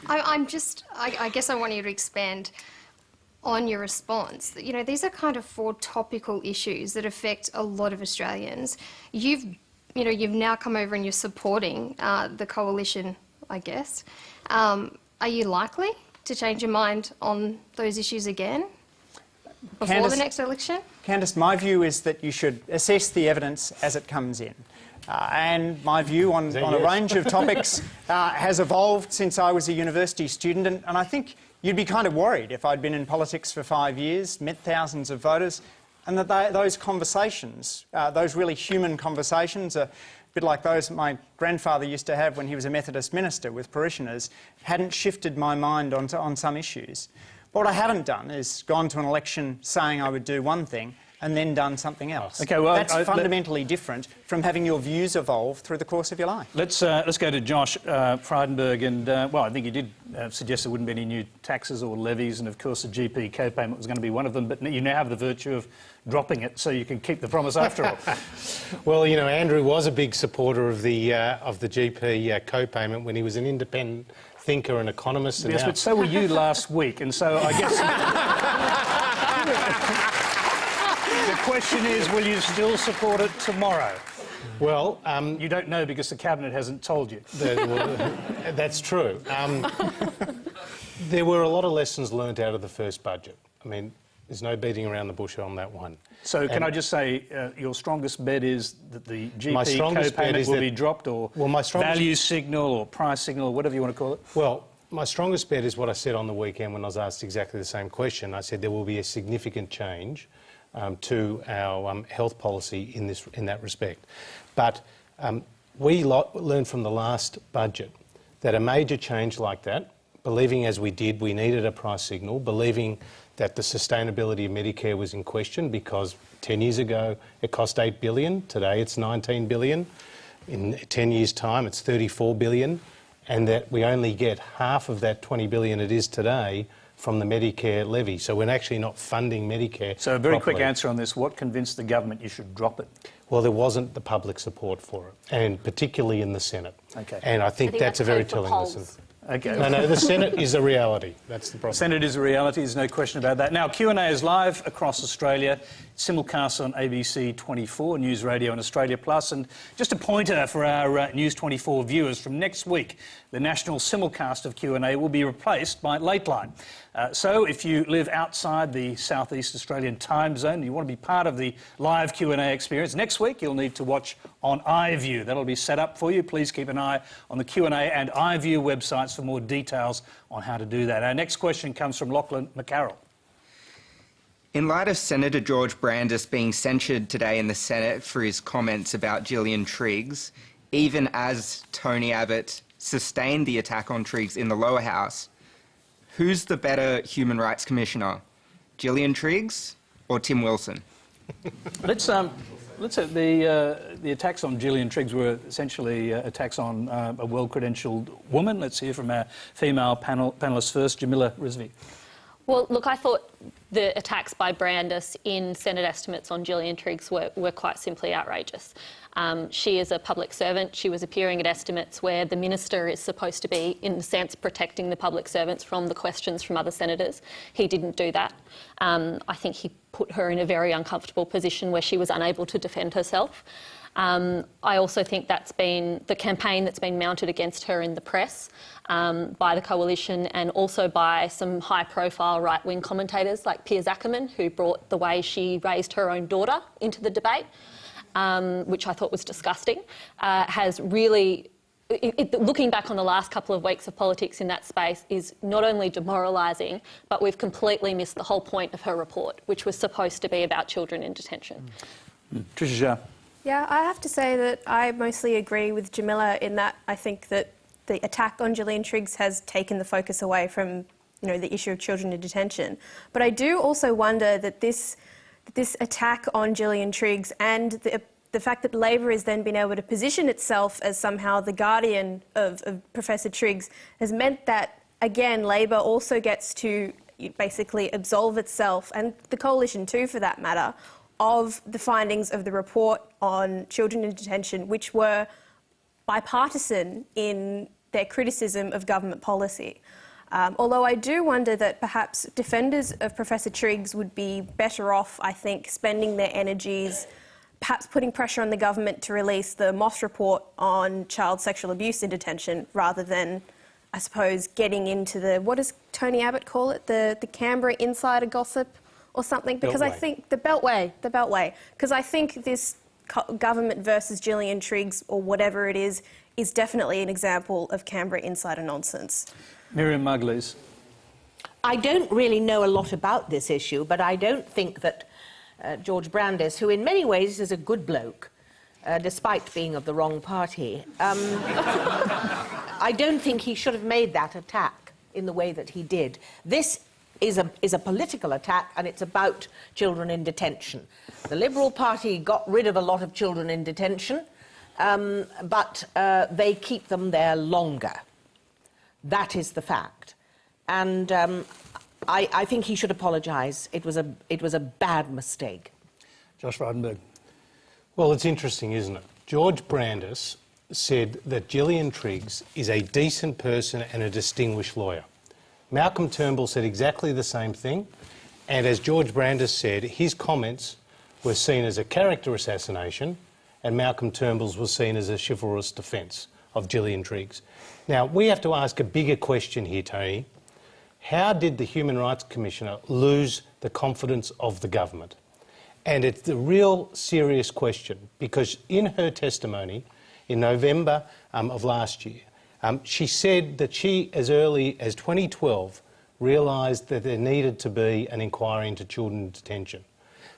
I guess I want you to expand on your response. You know, these are kind of 4 topical issues that affect a lot of Australians. You've now come over and you're supporting the coalition, I guess. Are you likely to change your mind on those issues again before the next election? Candice, my view is that you should assess the evidence as it comes in. And my view on a range of topics has evolved since I was a university student, and I think you'd be kind of worried if I'd been in politics for 5 years, met thousands of voters, and that those conversations, those really human conversations, a bit like those that my grandfather used to have when he was a Methodist minister with parishioners, hadn't shifted my mind on some issues. But what I haven't done is gone to an election saying I would do one thing and then done something else. Okay, well, that's fundamentally different from having your views evolve through the course of your life. Let's go to Josh Frydenberg, and well, I think you did suggest there wouldn't be any new taxes or levies, and of course the GP co-payment was going to be one of them, but you now have the virtue of dropping it so you can keep the promise after all. Well, you know, Andrew was a big supporter of the GP co-payment when he was an independent thinker and economist. And yes, but so were you last week, and so I guess... The question is, will you still support it tomorrow? Well, you don't know because the Cabinet hasn't told you. That's true. There were a lot of lessons learnt out of the first budget. I mean, there's no beating around the bush on that one. So can I just say your strongest bet is that the GP co-payment will be dropped, or value signal or price signal or whatever you want to call it? Well, my strongest bet is what I said on the weekend when I was asked exactly the same question. I said there will be a significant change to our health policy in that respect. But we learned from the last budget that a major change like that, believing as we did we needed a price signal, believing that the sustainability of Medicare was in question because 10 years ago it cost $8 billion, today it's $19 billion, in 10 years' time it's $34 billion, and that we only get half of that $20 billion it is today from the Medicare levy. So we're actually not funding Medicare. So a very quick answer on this. What convinced the government you should drop it? Well, there wasn't the public support for it, and particularly in the Senate. Okay. And I think that's a very telling lesson. Okay. No, the Senate is a reality. That's the problem. Senate is a reality, there's no question about that. Now, Q&A is live across Australia, simulcast on ABC 24, News Radio and Australia Plus. And just a pointer for our News 24 viewers, from next week, the national simulcast of Q&A will be replaced by Lateline. So if you live outside the southeast Australian time zone and you want to be part of the live Q&A experience, next week you'll need to watch on iView. That'll be set up for you. Please keep an eye on the Q&A and iView websites for more details on how to do that. Our next question comes from Lachlan McCarroll. In light of Senator George Brandis being censured today in the Senate for his comments about Gillian Triggs, even as Tony Abbott sustained the attack on Triggs in the lower house, who's the better Human Rights Commissioner, Gillian Triggs or Tim Wilson? Let's say the attacks on Gillian Triggs were essentially attacks on a well-credentialed woman. Let's hear from our female panellists first, Jamila Rizvi. Well, look, I thought the attacks by Brandis in Senate estimates on Gillian Triggs were quite simply outrageous. She is a public servant. She was appearing at estimates where the minister is supposed to be, in a sense, protecting the public servants from the questions from other senators. He didn't do that. I think he put her in a very uncomfortable position where she was unable to defend herself. I also think that's been the campaign that's been mounted against her in the press by the coalition, and also by some high-profile right-wing commentators like Piers Ackerman, who brought the way she raised her own daughter into the debate, which I thought was disgusting, has really looking back on the last couple of weeks of politics in that space is not only demoralising, but we've completely missed the whole point of her report, which was supposed to be about children in detention. Tricia Zhao. Yeah, I have to say that I mostly agree with Jamila in that I think that the attack on Gillian Triggs has taken the focus away from, you know, the issue of children in detention. But I do also wonder that this attack on Gillian Triggs and the fact that Labor has then been able to position itself as somehow the guardian of Professor Triggs has meant that, again, Labor also gets to basically absolve itself, and the coalition too for that matter, of the findings of the report on children in detention, which were bipartisan in their criticism of government policy. Although I do wonder that perhaps defenders of Professor Triggs would be better off, I think, spending their energies perhaps putting pressure on the government to release the Moss report on child sexual abuse in detention rather than, I suppose, getting into the, what does Tony Abbott call it, the Canberra insider gossip or something? Because I think the Beltway, because I think this government versus Gillian Triggs or whatever it is definitely an example of Canberra insider nonsense. Miriam Margolyes. I don't really know a lot about this issue, but I don't think that George Brandis, who in many ways is a good bloke, despite being of the wrong party, I don't think he should have made that attack in the way that he did. This is a political attack, and it's about children in detention. The Liberal Party got rid of a lot of children in detention, but they keep them there longer. That is the fact. And I think he should apologise. It was a bad mistake. Josh Frydenberg. Well, it's interesting, isn't it? George Brandis said that Gillian Triggs is a decent person and a distinguished lawyer. Malcolm Turnbull said exactly the same thing, and as George Brandis said, his comments were seen as a character assassination and Malcolm Turnbull's was seen as a chivalrous defence of Gillian Triggs. Now, we have to ask a bigger question here, Tony. How did the Human Rights Commissioner lose the confidence of the government? And it's a real serious question, because in her testimony in November of last year, she said that she, as early as 2012, realised that there needed to be an inquiry into children in detention.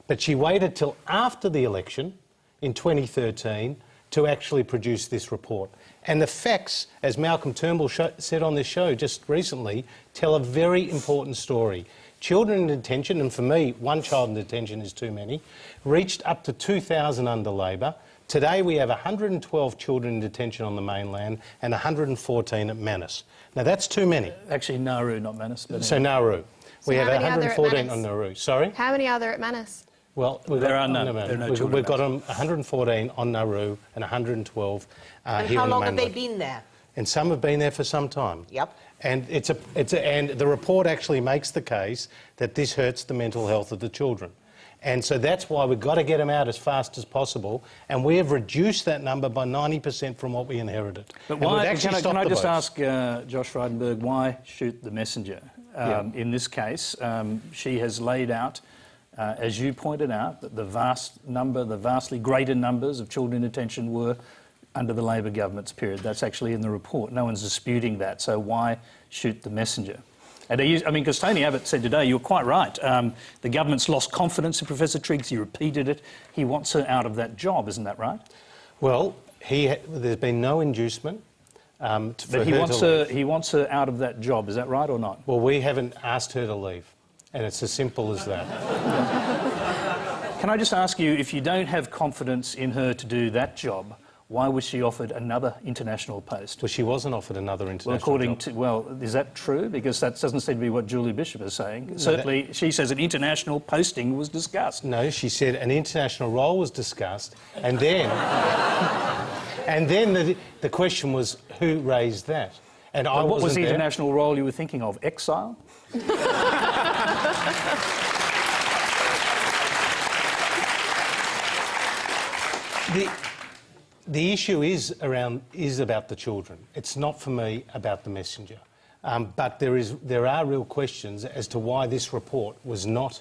But she waited till after the election in 2013 to actually produce this report. And the facts, as Malcolm Turnbull said on this show just recently, tell a very important story. Children in detention, and for me, one child in detention is too many, reached up to 2,000 under Labor. Today we have 112 children in detention on the mainland and 114 at Manus. Now that's too many. Actually, Nauru, not Manus. But so Nauru. We have 114 on Nauru. Sorry? How many are there at Manus? Well, there are none. There are no children. We've got 114 on Nauru and 112 and here how on the long have mainland. they been there? And some have been there for some time. Yep. And and the report actually makes the case that this hurts the mental health of the children. And so that's why we've got to get them out as fast as possible. And we have reduced that number by 90% from what we inherited. But why, can I just ask Josh Frydenberg, why shoot the messenger? In this case, she has laid out, as you pointed out, that the vastly greater numbers of children in detention were under the Labor government's period. That's actually in the report. No one's disputing that. So why shoot the messenger? And because Tony Abbott said today, you're quite right, the government's lost confidence in Professor Triggs. He repeated it. He wants her out of that job, isn't that right? Well, there's been no inducement. But he wants her out of that job. Is that right or not? Well, we haven't asked her to leave, and it's as simple as that. Can I just ask you, if you don't have confidence in her to do that job, why was she offered another international post? Well, she wasn't offered another international job. Well, is that true? Because that doesn't seem to be what Julie Bishop is saying. Certainly, she says an international posting was discussed. No, she said an international role was discussed, and then... and then the question was, who raised that? And what was the international role you were thinking of? Exile? The issue is about the children. It's not, for me, about the messenger. But there are real questions as to why this report was not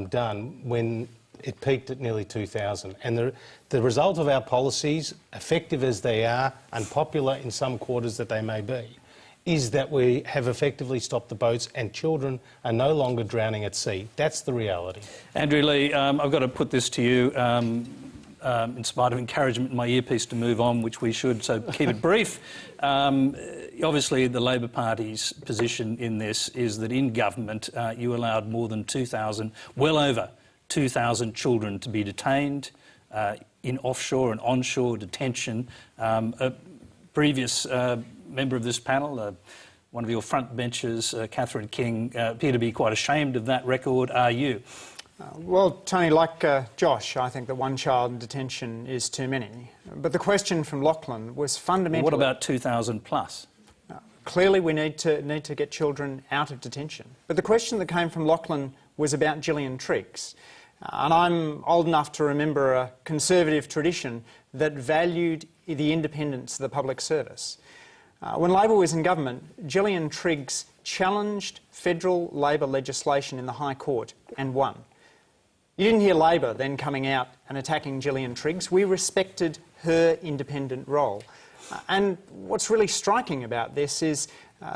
done when It peaked at nearly 2,000. And the result of our policies, effective as they are, unpopular in some quarters that they may be, is that we have effectively stopped the boats and children are no longer drowning at sea. That's the reality. Andrew Leigh, I've got to put this to you, in spite of encouragement in my earpiece to move on, which we should, so keep it brief. Obviously, the Labor Party's position in this is that in government you allowed more than 2,000, well over 2,000 children to be detained in offshore and onshore detention. A previous member of this panel, one of your front benchers, Catherine King, appear to be quite ashamed of that record. Are you? Well, Tony, like Josh, I think that one child in detention is too many. But the question from Lachlan was fundamentally... Well, what about 2,000 plus? Clearly we need to get children out of detention. But the question that came from Lachlan was about Gillian Triggs. And I'm old enough to remember a conservative tradition that valued the independence of the public service. When Labor was in government, Gillian Triggs challenged federal Labor legislation in the High Court and won. You didn't hear Labor then coming out and attacking Gillian Triggs. We respected her independent role. And what's really striking about this is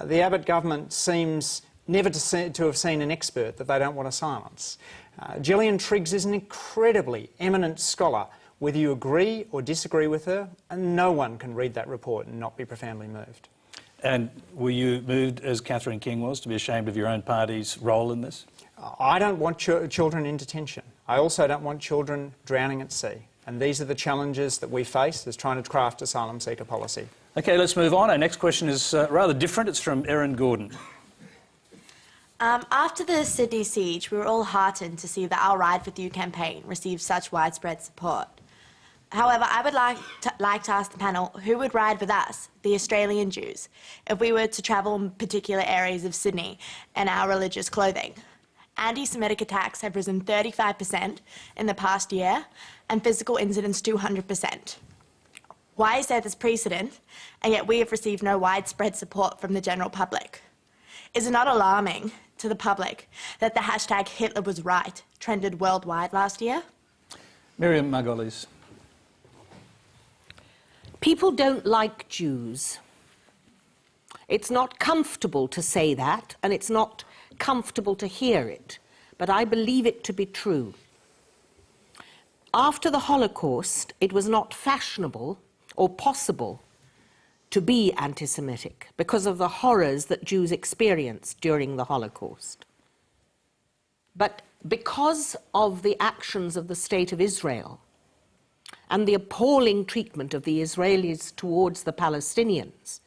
the Abbott government seems never to have seen an expert that they don't want to silence. Gillian Triggs is an incredibly eminent scholar. Whether you agree or disagree with her, and no one can read that report and not be profoundly moved. And were you moved, as Catherine King was, to be ashamed of your own party's role in this? I don't want children in detention. I also don't want children drowning at sea. And these are the challenges that we face as trying to craft asylum seeker policy. OK, let's move on. Our next question is rather different. It's from Erin Gordon. After the Sydney siege, we were all heartened to see the I'll Ride With You campaign receive such widespread support. However, I would like to ask the panel, who would ride with us, the Australian Jews, if we were to travel in particular areas of Sydney in our religious clothing? Anti-Semitic attacks have risen 35% in the past year, and physical incidents 200%. Why is there this precedent, and yet we have received no widespread support from the general public? Is it not alarming to the public that the hashtag Hitler was right trended worldwide last year? Miriam Margolyes. People don't like Jews. It's not comfortable to say that, and it's not comfortable to hear it, but I believe it to be true. After the Holocaust, it was not fashionable or possible to be anti-Semitic because of the horrors that Jews experienced during the Holocaust. But because of the actions of the State of Israel and the appalling treatment of the Israelis towards the Palestinians,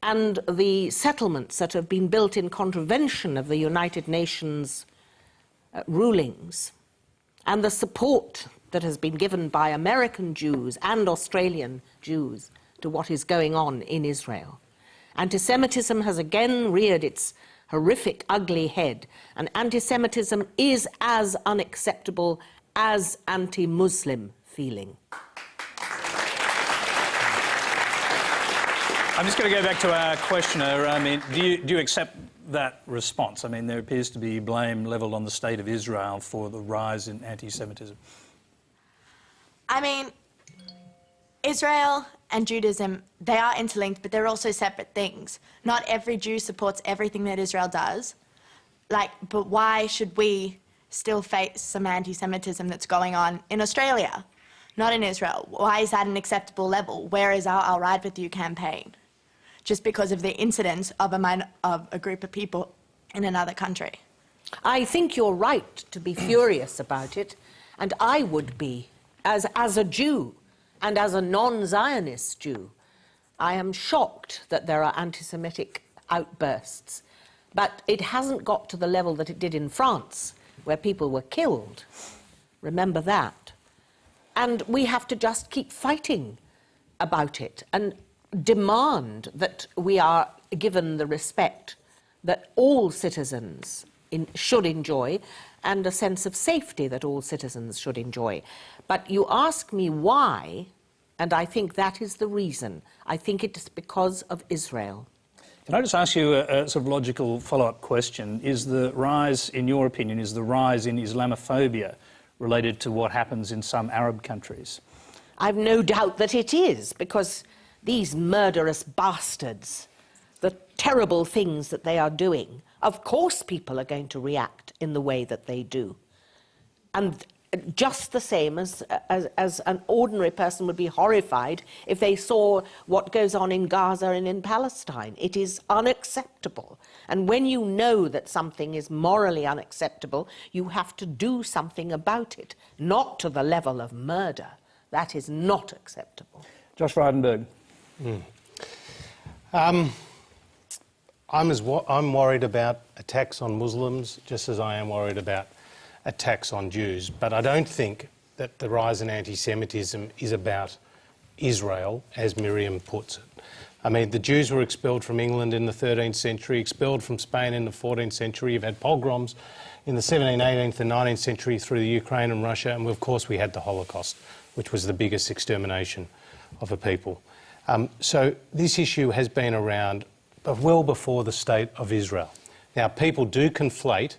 and the settlements that have been built in contravention of the United Nations rulings, and the support that has been given by American Jews and Australian Jews to what is going on in Israel, anti-Semitism has again reared its horrific, ugly head, and anti-Semitism is as unacceptable as anti-Muslim feeling. I'm just going to go back to our questioner. I mean, do you accept that response? I mean, there appears to be blame levelled on the State of Israel for the rise in anti-Semitism. I mean, Israel and Judaism, they are interlinked, but they're also separate things. Not every Jew supports everything that Israel does. But why should we still face some anti-Semitism that's going on in Australia, not in Israel? Why is that an acceptable level? Where is our I'll Ride With You campaign? Just because of the incidence of a group of people in another country. I think you're right to be furious about it, and I would be, as a Jew and as a non-Zionist Jew. I am shocked that there are anti-Semitic outbursts, but it hasn't got to the level that it did in France, where people were killed. Remember that. And we have to just keep fighting about it and demand that we are given the respect that all citizens should enjoy, and a sense of safety that all citizens should enjoy. But you ask me why, and I think that is the reason. I think it's because of Israel. Can I just ask you a sort of logical follow-up question? Is the rise, in your opinion, is the rise in Islamophobia related to what happens in some Arab countries? I've no doubt that it is, because these murderous bastards, the terrible things that they are doing, of course people are going to react in the way that they do. And just the same as an ordinary person would be horrified if they saw what goes on in Gaza and in Palestine. It is unacceptable. And when you know that something is morally unacceptable, you have to do something about it, not to the level of murder. That is not acceptable. Josh Frydenberg. I'm worried about attacks on Muslims just as I am worried about attacks on Jews, but I don't think that the rise in anti-Semitism is about Israel, as Miriam puts it. I mean, the Jews were expelled from England in the 13th century, expelled from Spain in the 14th century. You've had pogroms in the 17th, 18th and 19th century through the Ukraine and Russia, and of course we had the Holocaust, which was the biggest extermination of a people. So this issue has been around well before the State of Israel. Now, people do conflate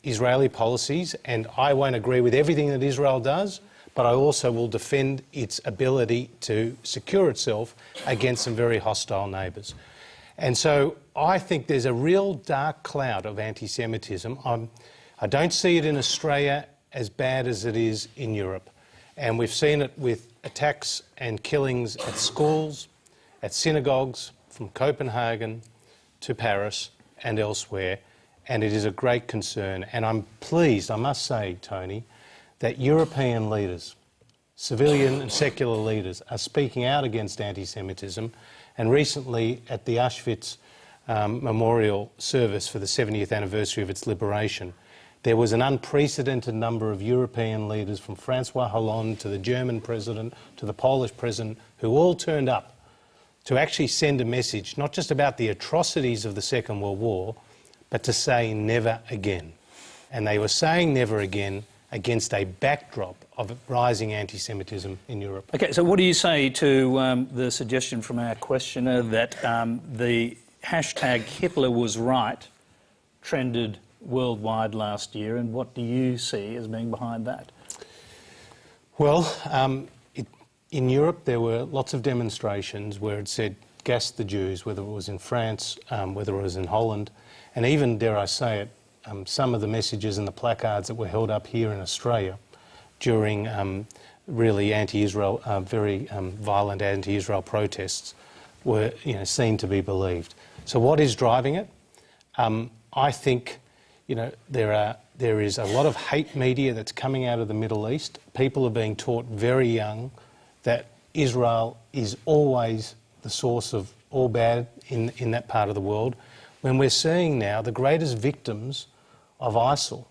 Israeli policies, and I won't agree with everything that Israel does, but I also will defend its ability to secure itself against some very hostile neighbours. And so I think there's a real dark cloud of anti-Semitism. I don't see it in Australia as bad as it is in Europe. And we've seen it with attacks and killings at schools, at synagogues, from Copenhagen to Paris and elsewhere. And it is a great concern. And I'm pleased, I must say, Tony, that European leaders, civilian and secular leaders, are speaking out against anti-Semitism. And recently, at the Auschwitz memorial service for the 70th anniversary of its liberation, there was an unprecedented number of European leaders, from Francois Hollande to the German president to the Polish president, who all turned up to actually send a message, not just about the atrocities of the Second World War, but to say never again. And they were saying never again against a backdrop of rising anti-Semitism in Europe. OK, so what do you say to the suggestion from our questioner that the hashtag Hitler was right trended worldwide last year, and what do you see as being behind that? Well, in Europe there were lots of demonstrations where it said gas the Jews, whether it was in France, whether it was in Holland, and even, dare I say it, some of the messages and the placards that were held up here in Australia during really anti-Israel, very violent anti-Israel protests were seen to be believed. So what is driving it? I think there is a lot of hate media that's coming out of the Middle East. People are being taught very young that Israel is always the source of all bad in that part of the world, when we're seeing now the greatest victims of ISIL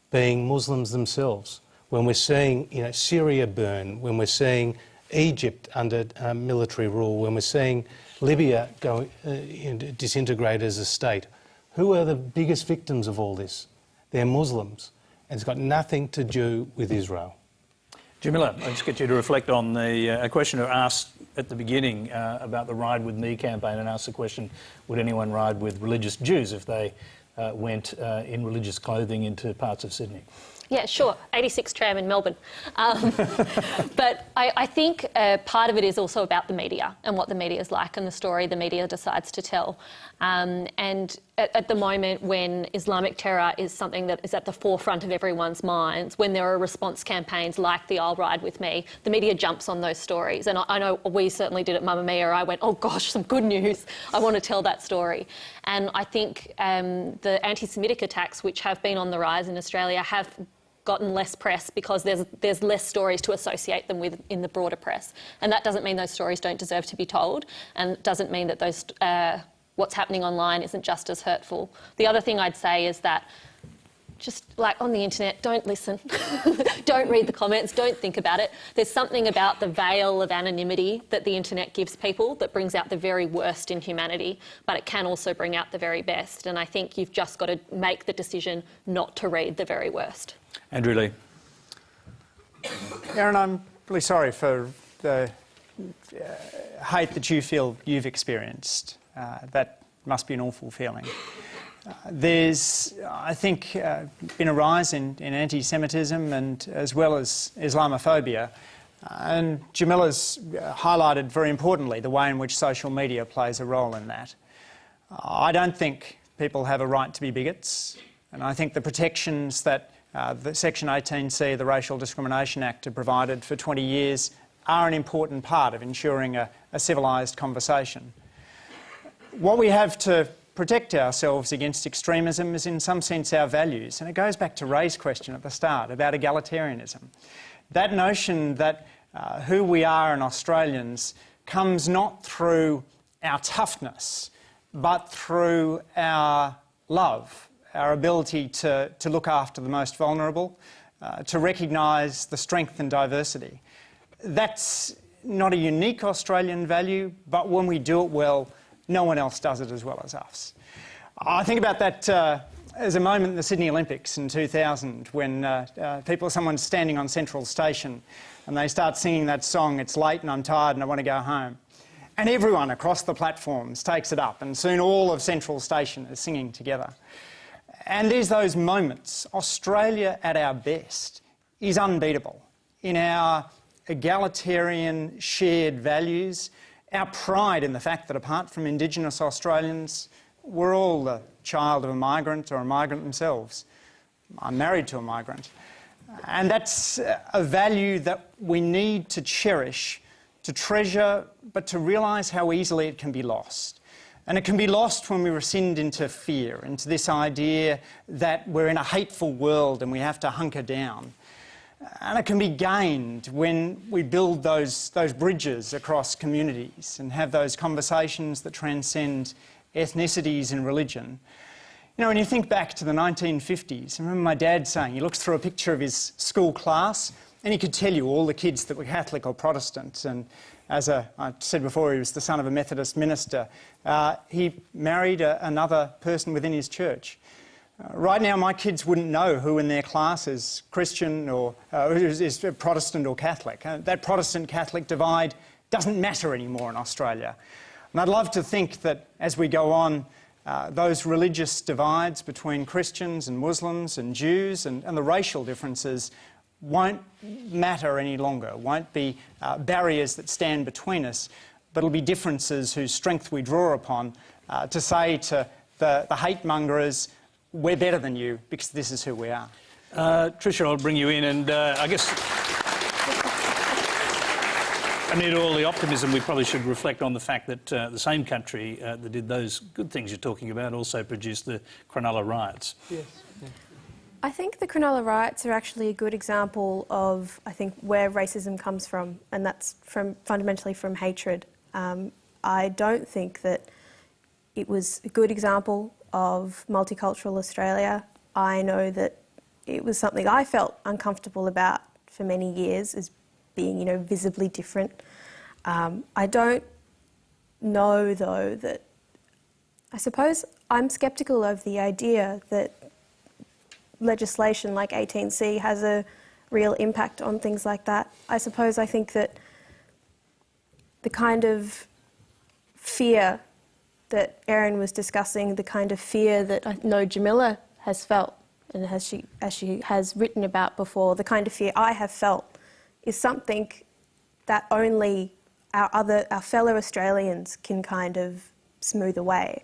being Muslims themselves, when we're seeing Syria burn, when we're seeing Egypt under military rule, when we're seeing Libya disintegrate as a state. Who are the biggest victims of all this? They're Muslims, and it's got nothing to do with Israel. Jamila, I'll just get you to reflect on a questioner asked at the beginning about the Ride With Me campaign, and asked the question, would anyone ride with religious Jews if they went in religious clothing into parts of Sydney? Yeah, sure. 86 tram in Melbourne. But I think part of it is also about the media and what the media is like and the story the media decides to tell. And at the moment, when Islamic terror is something that is at the forefront of everyone's minds, when there are response campaigns like the I'll Ride With Me, the media jumps on those stories. And I know we certainly did at Mamamia. I went, oh gosh, some good news. I want to tell that story. And I think the anti-Semitic attacks, which have been on the rise in Australia, have gotten less press because there's less stories to associate them with in the broader press. And that doesn't mean those stories don't deserve to be told, and doesn't mean that those what's happening online isn't just as hurtful. The other thing I'd say is that just like on the internet, don't listen. Don't read the comments, don't think about it. There's something about the veil of anonymity that the internet gives people that brings out the very worst in humanity, but it can also bring out the very best. And I think you've just got to make the decision not to read the very worst. Andrew Lee. Erin, I'm really sorry for the hate that you feel you've experienced. That must be an awful feeling. There's, I think, been a rise in anti-Semitism and as well as Islamophobia. And Jamila's highlighted very importantly the way in which social media plays a role in that. I don't think people have a right to be bigots, and I think the protections that the Section 18C of the Racial Discrimination Act have provided for 20 years are an important part of ensuring a civilised conversation. What we have to protect ourselves against extremism is in some sense our values, and it goes back to Ray's question at the start about egalitarianism. That notion that who we are in Australians comes not through our toughness, but through our love, our ability to look after the most vulnerable, to recognise the strength and diversity. That's not a unique Australian value, but when we do it well, no one else does it as well as us. I think about that as a moment in the Sydney Olympics in 2000 when someone's standing on Central Station and they start singing that song, "It's late and I'm tired and I want to go home." And everyone across the platforms takes it up, and soon all of Central Station is singing together. And there's those moments. Australia at our best is unbeatable in our egalitarian shared values, our pride in the fact that apart from Indigenous Australians, we're all the child of a migrant or a migrant themselves. I'm married to a migrant. And that's a value that we need to cherish, to treasure, but to realise how easily it can be lost. And it can be lost when we rescind into fear, into this idea that we're in a hateful world and we have to hunker down. And it can be gained when we build those bridges across communities and have those conversations that transcend ethnicities and religion. You know, when you think back to the 1950s, I remember my dad saying he looks through a picture of his school class and he could tell you all the kids that were Catholic or Protestant. And as I said before, he was the son of a Methodist minister. He married another person within his church. Right now, my kids wouldn't know who in their class is Christian or is Protestant or Catholic. That Protestant-Catholic divide doesn't matter anymore in Australia. And I'd love to think that as we go on, those religious divides between Christians and Muslims and Jews and the racial differences won't matter any longer, won't be barriers that stand between us, but it'll be differences whose strength we draw upon to say to the hate mongers, we're better than you because this is who we are. Tricia, I'll bring you in, and I guess amid all the optimism, we probably should reflect on the fact that the same country that did those good things you're talking about also produced the Cronulla riots. Yes. Yeah. I think the Cronulla riots are actually a good example of, I think, where racism comes from, and that's fundamentally from hatred. I don't think that it was a good example of multicultural Australia. I know that it was something I felt uncomfortable about for many years, as being, you know, visibly different. I don't know, though, that... I suppose I'm sceptical of the idea that legislation like 18C has a real impact on things like that. I think that the kind of fear that Erin was discussing, the kind of fear that I know Jamila has felt, and as she has written about before, the kind of fear I have felt is something that only our fellow Australians can kind of smooth away.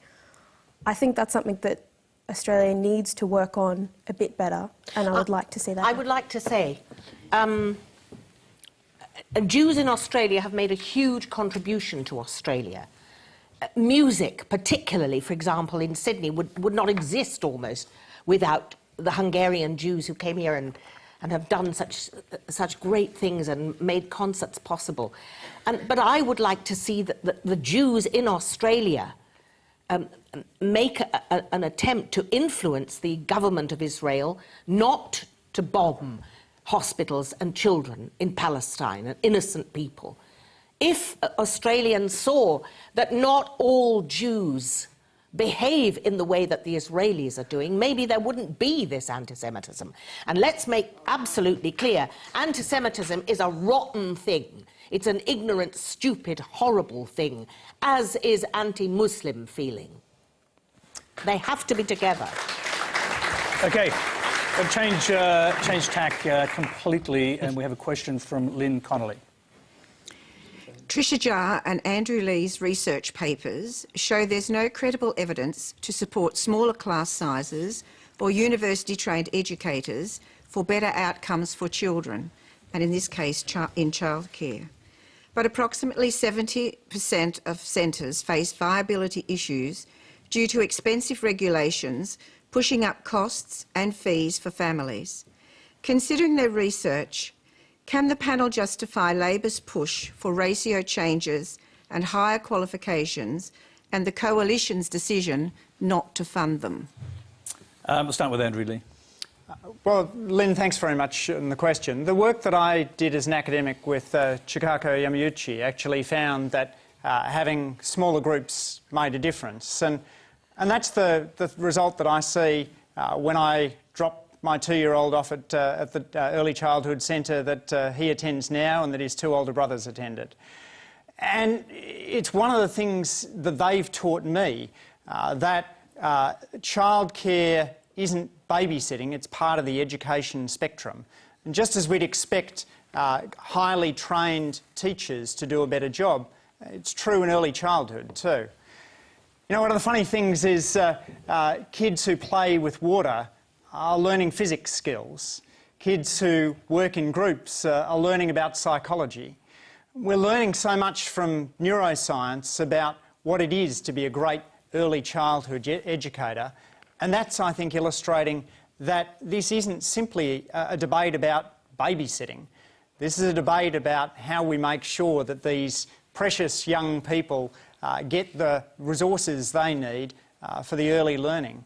I think that's something that Australia needs to work on a bit better, and I would like to see that. I would like to say, Jews in Australia have made a huge contribution to Australia. Music, particularly, for example, in Sydney, would not exist almost without the Hungarian Jews who came here and have done such great things and made concerts possible. But I would like to see that the Jews in Australia make an attempt to influence the government of Israel not to bomb hospitals and children in Palestine and innocent people. If Australians saw that not all Jews behave in the way that the Israelis are doing, maybe there wouldn't be this anti-Semitism. And let's make absolutely clear, anti-Semitism is a rotten thing. It's an ignorant, stupid, horrible thing, as is anti-Muslim feeling. They have to be together. OK, we'll change tack completely, and we have a question from Lynn Connolly. Tricia Jarr and Andrew Lee's research papers show there's no credible evidence to support smaller class sizes or university-trained educators for better outcomes for children, and in this case, in childcare. But approximately 70% of centres face viability issues due to expensive regulations pushing up costs and fees for families. Considering their research, can the panel justify Labor's push for ratio changes and higher qualifications and the Coalition's decision not to fund them? We'll start with Andrew Lee. Well, Lynn, thanks very much for the question. The work that I did as an academic with Chikako Yamauchi actually found that having smaller groups made a difference. And that's the result that I see when I drop my 2-year-old off at the early childhood centre that he attends now and that his 2 older brothers attended. And it's one of the things that they've taught me, that childcare isn't babysitting, it's part of the education spectrum. And just as we'd expect highly trained teachers to do a better job, it's true in early childhood too. You know, one of the funny things is kids who play with water are learning physics skills. Kids who work in groups are learning about psychology. We're learning so much from neuroscience about what it is to be a great early childhood educator, and that's, I think, illustrating that this isn't simply a debate about babysitting. This is a debate about how we make sure that these precious young people get the resources they need for the early learning.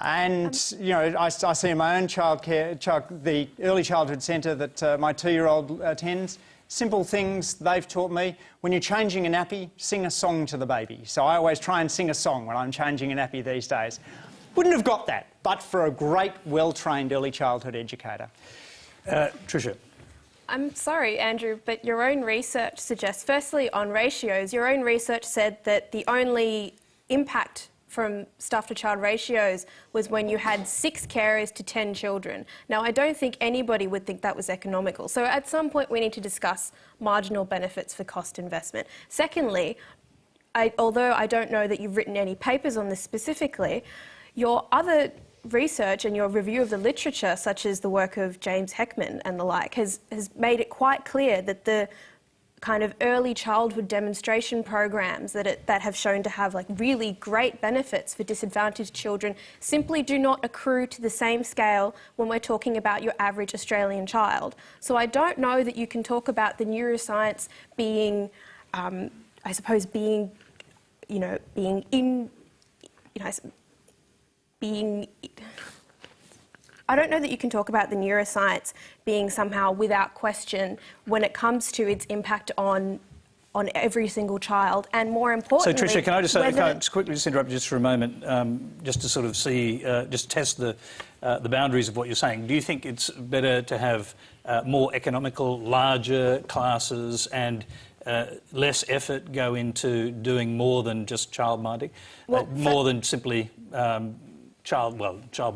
And, you know, I see in my own the early childhood centre that my 2-year-old attends, simple things they've taught me. When you're changing a nappy, sing a song to the baby. So I always try and sing a song when I'm changing a nappy these days. Wouldn't have got that, but for a great, well-trained early childhood educator. Tricia. I'm sorry, Andrew, but your own research suggests, firstly, on ratios, your own research said that the only impact from staff-to-child ratios was when you had 6 carers to 10 children. Now, I don't think anybody would think that was economical. So at some point, we need to discuss marginal benefits for cost investment. Secondly, although I don't know that you've written any papers on this specifically, your other research and your review of the literature, such as the work of James Heckman and the like, has made it quite clear that the kind of early childhood demonstration programs that have shown to have like really great benefits for disadvantaged children simply do not accrue to the same scale when we're talking about your average Australian child. So I don't know that you can talk about the neuroscience being, I suppose, being I don't know that you can talk about the neuroscience being somehow without question when it comes to its impact on every single child, and more importantly... So, Tricia, can I just quickly interrupt just for a moment, just to sort of see, just test the boundaries of what you're saying. Do you think it's better to have more economical, larger classes and less effort go into doing more than just child minding, more than simply... child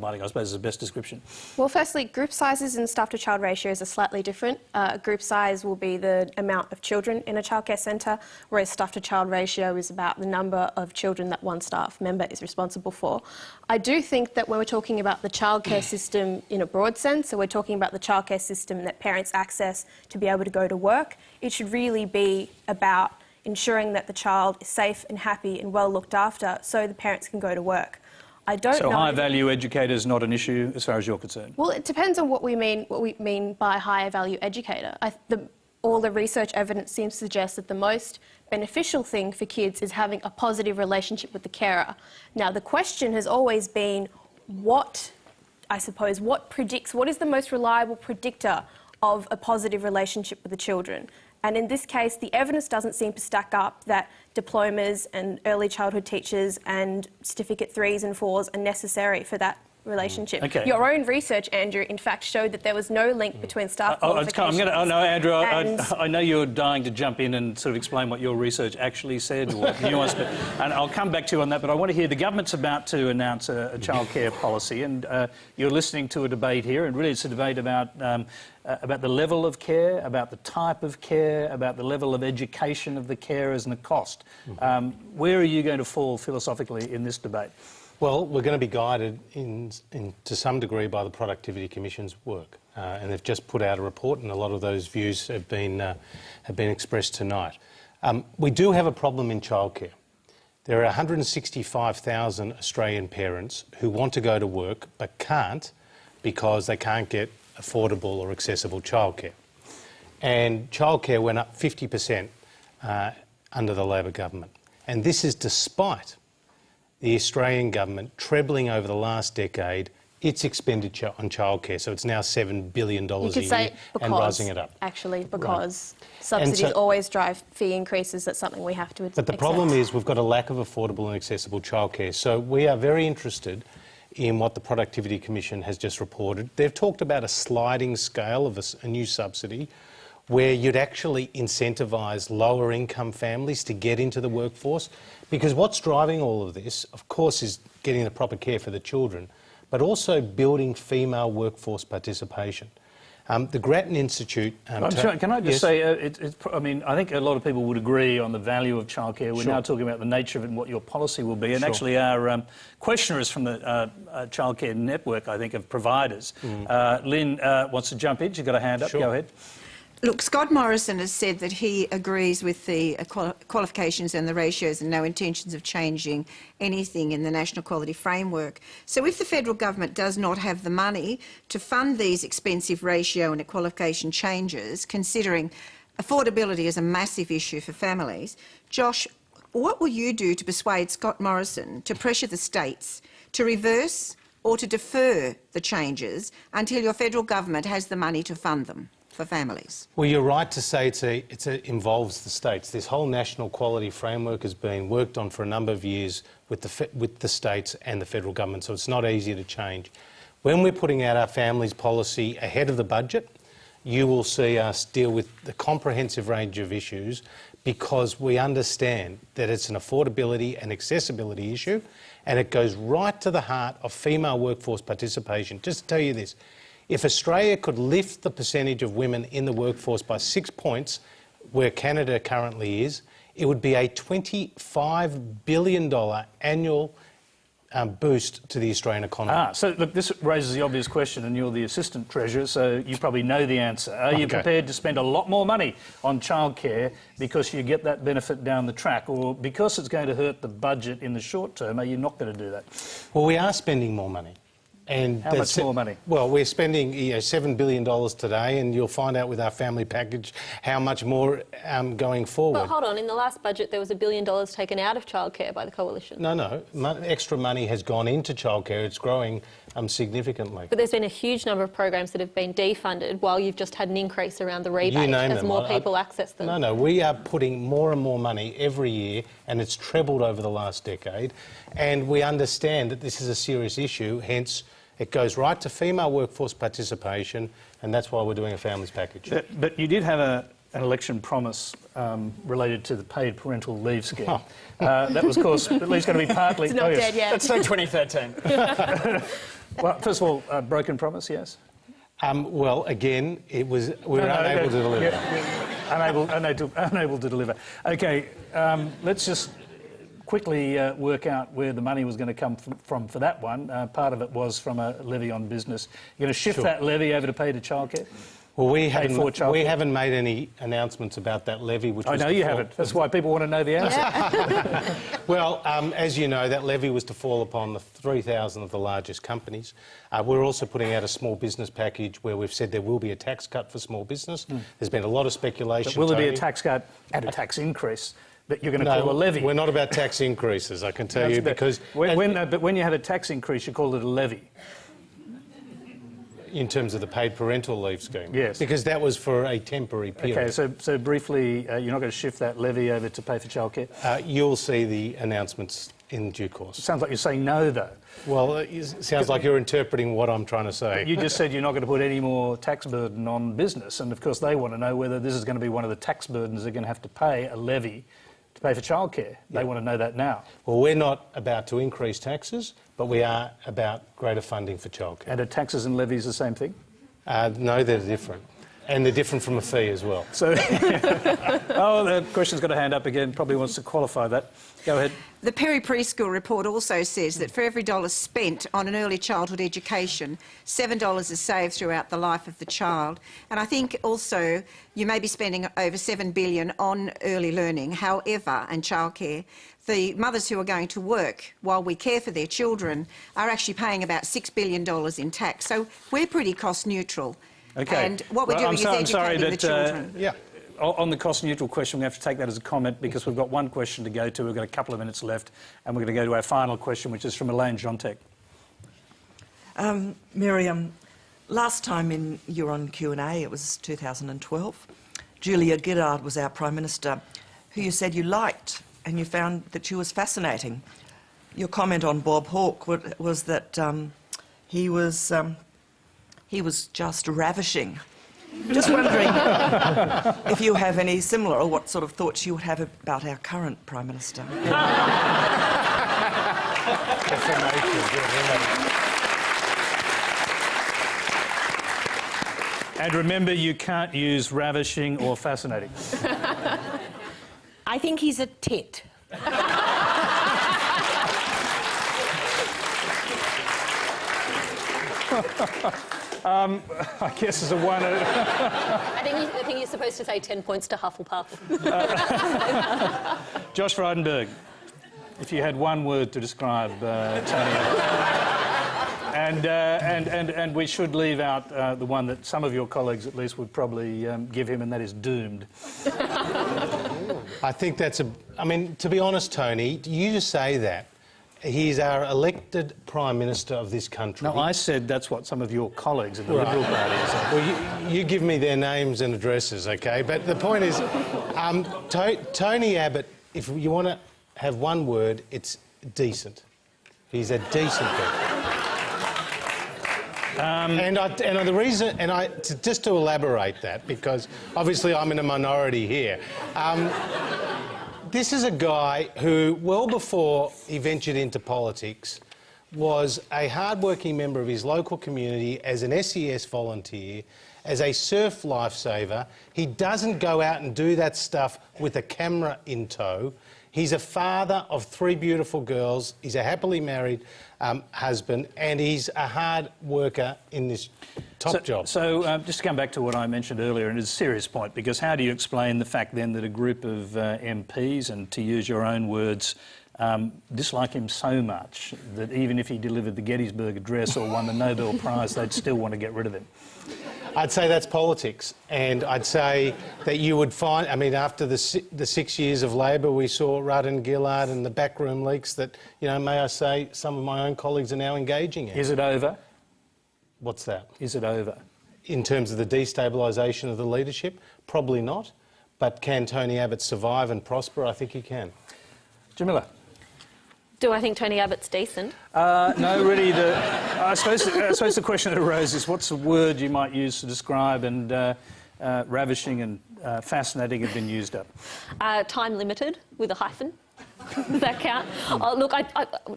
minding, I suppose, is the best description. Well, firstly, group sizes and staff-to-child ratios are slightly different. Group size will be the amount of children in a childcare centre, whereas staff-to-child ratio is about the number of children that one staff member is responsible for. I do think that when we're talking about the childcare system in a broad sense, so we're talking about the childcare system that parents access to be able to go to work, it should really be about ensuring that the child is safe and happy and well looked after so the parents can go to work. I don't know. So high-value educators not an issue as far as you're concerned? Well, it depends on what we mean by higher-value educator. All the research evidence seems to suggest that the most beneficial thing for kids is having a positive relationship with the carer. Now, the question has always been what is the most reliable predictor of a positive relationship with the children? And in this case, the evidence doesn't seem to stack up that diplomas and early childhood teachers and certificate 3s and 4s are necessary for that relationship. Okay. Your own research, Andrew, in fact, showed that there was no link between staff qualifications. No, Andrew, and I know you're dying to jump in and sort of explain what your research actually said or nuanced, and I'll come back to you on that, but I want to hear the government's about to announce a childcare policy, and you're listening to a debate here, and really it's a debate about the level of care, about the type of care, about the level of education of the carers and the cost. Where are you going to fall philosophically in this debate? Well, we're going to be guided to some degree by the Productivity Commission's work, and they've just put out a report, and a lot of those views have been expressed tonight. We do have a problem in childcare. There are 165,000 Australian parents who want to go to work but can't because they can't get affordable or accessible childcare. And childcare went up 50% under the Labor government. And this is despite the Australian government trebling over the last decade its expenditure on childcare. So it's now $7 billion a year and rising it up. Actually, because subsidies always drive fee increases. That's something we have to accept. But the problem is we've got a lack of affordable and accessible childcare. So we are very interested in what the Productivity Commission has just reported. They've talked about a sliding scale of a new subsidy where you'd actually incentivise lower income families to get into the workforce, because what's driving all of this, of course, is getting the proper care for the children, but also building female workforce participation. The Grattan Institute... can I just say, I mean, I think a lot of people would agree on the value of childcare. We're now talking about the nature of it and what your policy will be. And actually our questioners from the Childcare Network, I think, of providers. Lynn wants to jump in. She's got a hand up. Go ahead. Look, Scott Morrison has said that he agrees with the qualifications and the ratios and no intentions of changing anything in the National Quality Framework. So if the federal government does not have the money to fund these expensive ratio and qualification changes, considering affordability is a massive issue for families, Josh, what will you do to persuade Scott Morrison to pressure the states to reverse or to defer the changes until your federal government has the money to fund them for families? Well, you're right to say it involves the states. This whole national quality framework has been worked on for a number of years with the states and the federal government, so it's not easy to change. When we're putting out our families policy ahead of the budget, you will see us deal with the comprehensive range of issues, because we understand that it's an affordability and accessibility issue, and it goes right to the heart of female workforce participation. Just to tell you this, if Australia could lift the percentage of women in the workforce by 6 points, where Canada currently is, it would be a $25 billion annual boost to the Australian economy. So look, this raises the obvious question, and you're the Assistant Treasurer, so you probably know the answer. Are you prepared to spend a lot more money on childcare because you get that benefit down the track, or because it's going to hurt the budget in the short term, are you not going to do that? Well, we are spending more money. And how much more money? Well, we're spending $7 billion today, and you'll find out with our family package how much more going forward. But hold on, in the last budget there was $1 billion taken out of childcare by the Coalition. No, extra money has gone into childcare. It's growing significantly. But there's been a huge number of programs that have been defunded while you've just had an increase around the rebate You name as them. more people access them. No, we are putting more and more money every year, and it's trebled over the last decade. And we understand that this is a serious issue, hence it goes right to female workforce participation, and that's why we're doing a families package. But you did have an election promise related to the paid parental leave scheme. That was, of course, at least going to be partly... It's not dead yet. Let's say 2013. Well, first of all, a broken promise, yes? Well, again, we were unable to deliver. Unable to deliver. OK, let's just quickly work out where the money was going to come from for that one. Part of it was from a levy on business. You're going to shift that levy over to pay to childcare? Well, we haven't made any announcements about that levy. Which I know you haven't. That's why people want to know the answer. Yeah. Well, as you know, that levy was to fall upon the 3,000 of the largest companies. We're also putting out a small business package where we've said there will be a tax cut for small business. There's been a lot of speculation. But will there be a tax cut and a tax increase that you're going to call a levy? We're not about tax increases, I can tell you, because... but when you have a tax increase, you call it a levy. In terms of the paid parental leave scheme? Yes. Because that was for a temporary period. OK, so briefly, you're not going to shift that levy over to pay for childcare? You'll see the announcements in due course. Sounds like you're saying no, though. Well, it sounds like you're interpreting what I'm trying to say. You just said you're not going to put any more tax burden on business, and of course they want to know whether this is going to be one of the tax burdens they're going to have to pay, a levy, to pay for childcare. They want to know that now. Well, we're not about to increase taxes, but we are about greater funding for childcare. And are taxes and levies the same thing? No, they're different. And they're different from a fee as well. So, oh, the question's got a hand up again, probably wants to qualify that. Go ahead. The Perry Preschool report also says that for every dollar spent on an early childhood education, $7 is saved throughout the life of the child. And I think also you may be spending over $7 billion on early learning, however, and childcare. The mothers who are going to work while we care for their children are actually paying about $6 billion in tax. So we're pretty cost neutral. Okay. And what we're doing is educating the children. Yeah. On the cost-neutral question, we have to take that as a comment because we've got one question to go to. We've got a couple of minutes left, and we're going to go to our final question, which is from Elaine Jontek. Miriam, last time you were on Q&A, it was 2012, Julia Gillard was our Prime Minister, who you said you liked, and you found that she was fascinating. Your comment on Bob Hawke was that he was just ravishing. Just wondering if you have any similar, or what sort of thoughts you would have about our current Prime Minister. And remember, you can't use ravishing or fascinating. I think he's a tit. I guess as a one... I think you're supposed to say 10 points to Hufflepuff. Josh Frydenberg, if you had one word to describe Tony and we should leave out the one that some of your colleagues at least would probably give him, and that is doomed. I think that's I mean, to be honest, Tony, you just say that. He's our elected Prime Minister of this country. No, I said that's what some of your colleagues in the Liberal Party are saying. Well, you give me their names and addresses, OK? But the point is, Tony Abbott, if you want to have one word, it's decent. He's a decent guy. And the reason, just to elaborate that, because obviously I'm in a minority here. This is a guy who, well before he ventured into politics, was a hard-working member of his local community as an SES volunteer, as a surf lifesaver. He doesn't go out and do that stuff with a camera in tow. He's a father of 3 beautiful girls. He's a happily married husband, and he's a hard worker in this top job. So just to come back to what I mentioned earlier, and it's a serious point, because how do you explain the fact then that a group of MPs, and to use your own words, dislike him so much that even if he delivered the Gettysburg Address or won the Nobel Prize, they'd still want to get rid of him? I'd say that's politics, and I'd say that you would find... I mean, after the 6 years of Labor, we saw Rudd and Gillard and the backroom leaks that, you know, may I say, some of my own colleagues are now engaging in. Is it over? What's that? Is it over? In terms of the destabilisation of the leadership? Probably not. But can Tony Abbott survive and prosper? I think he can. Jamila? Do I think Tony Abbott's decent? No, really. I suppose the question that arose is what's the word you might use to describe, and ravishing and fascinating have been used up. Time limited with a hyphen. Does that count? Oh, look,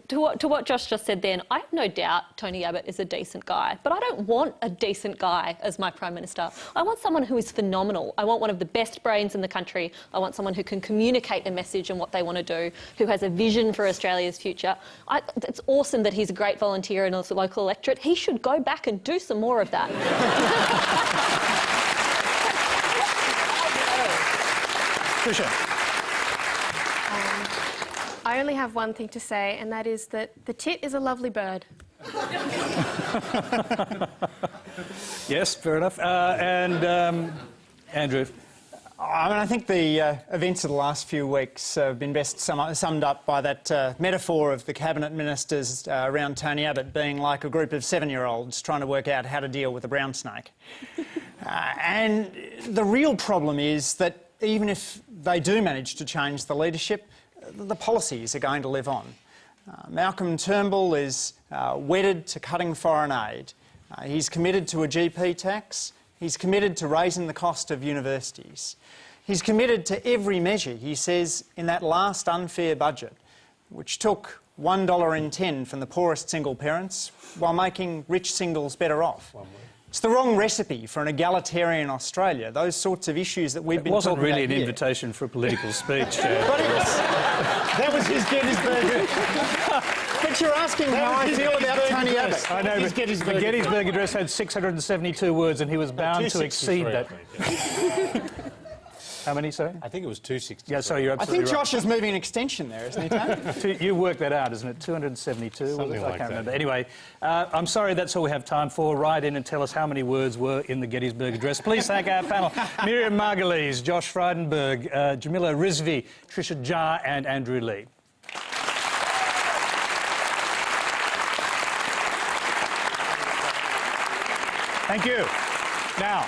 to what Josh just said then, I have no doubt Tony Abbott is a decent guy, but I don't want a decent guy as my Prime Minister. I want someone who is phenomenal. I want one of the best brains in the country. I want someone who can communicate a message and what they want to do, who has a vision for Australia's future. It's awesome that he's a great volunteer in the local electorate. He should go back and do some more of that. Tricia. I only have one thing to say, and that is that the tit is a lovely bird. Yes, fair enough. And Andrew? I mean, I think the events of the last few weeks have been best summed up by that metaphor of the cabinet ministers around Tony Abbott being like a group of 7-year-olds trying to work out how to deal with a brown snake. And the real problem is that even if they do manage to change the leadership, the policies are going to live on. Malcolm Turnbull is wedded to cutting foreign aid. He's committed to a GP tax. He's committed to raising the cost of universities. He's committed to every measure, he says, in that last unfair budget, which took $1.10 from the poorest single parents while making rich singles better off. It's the wrong recipe for an egalitarian Australia, those sorts of issues that we've been talking about. It wasn't really an here. invitation for a political speech. But that was his Gettysburg. But you're asking how I feel about Tony Abbott. I know, but the Gettysburg Address had 672 words and he was bound to exceed that. How many, sorry? I think it was 260. Yeah, sorry, you're I absolutely think right. Josh is moving an extension there, isn't he, Tony? You worked that out, isn't it? 272? Something like I can't that. remember. Anyway, I'm sorry, that's all we have time for. Write in and tell us how many words were in the Gettysburg Address. Please thank our panel, Miriam Margolyes, Josh Frydenberg, Jamila Rizvi, Trisha Jha and Andrew Leigh. Thank you. Now,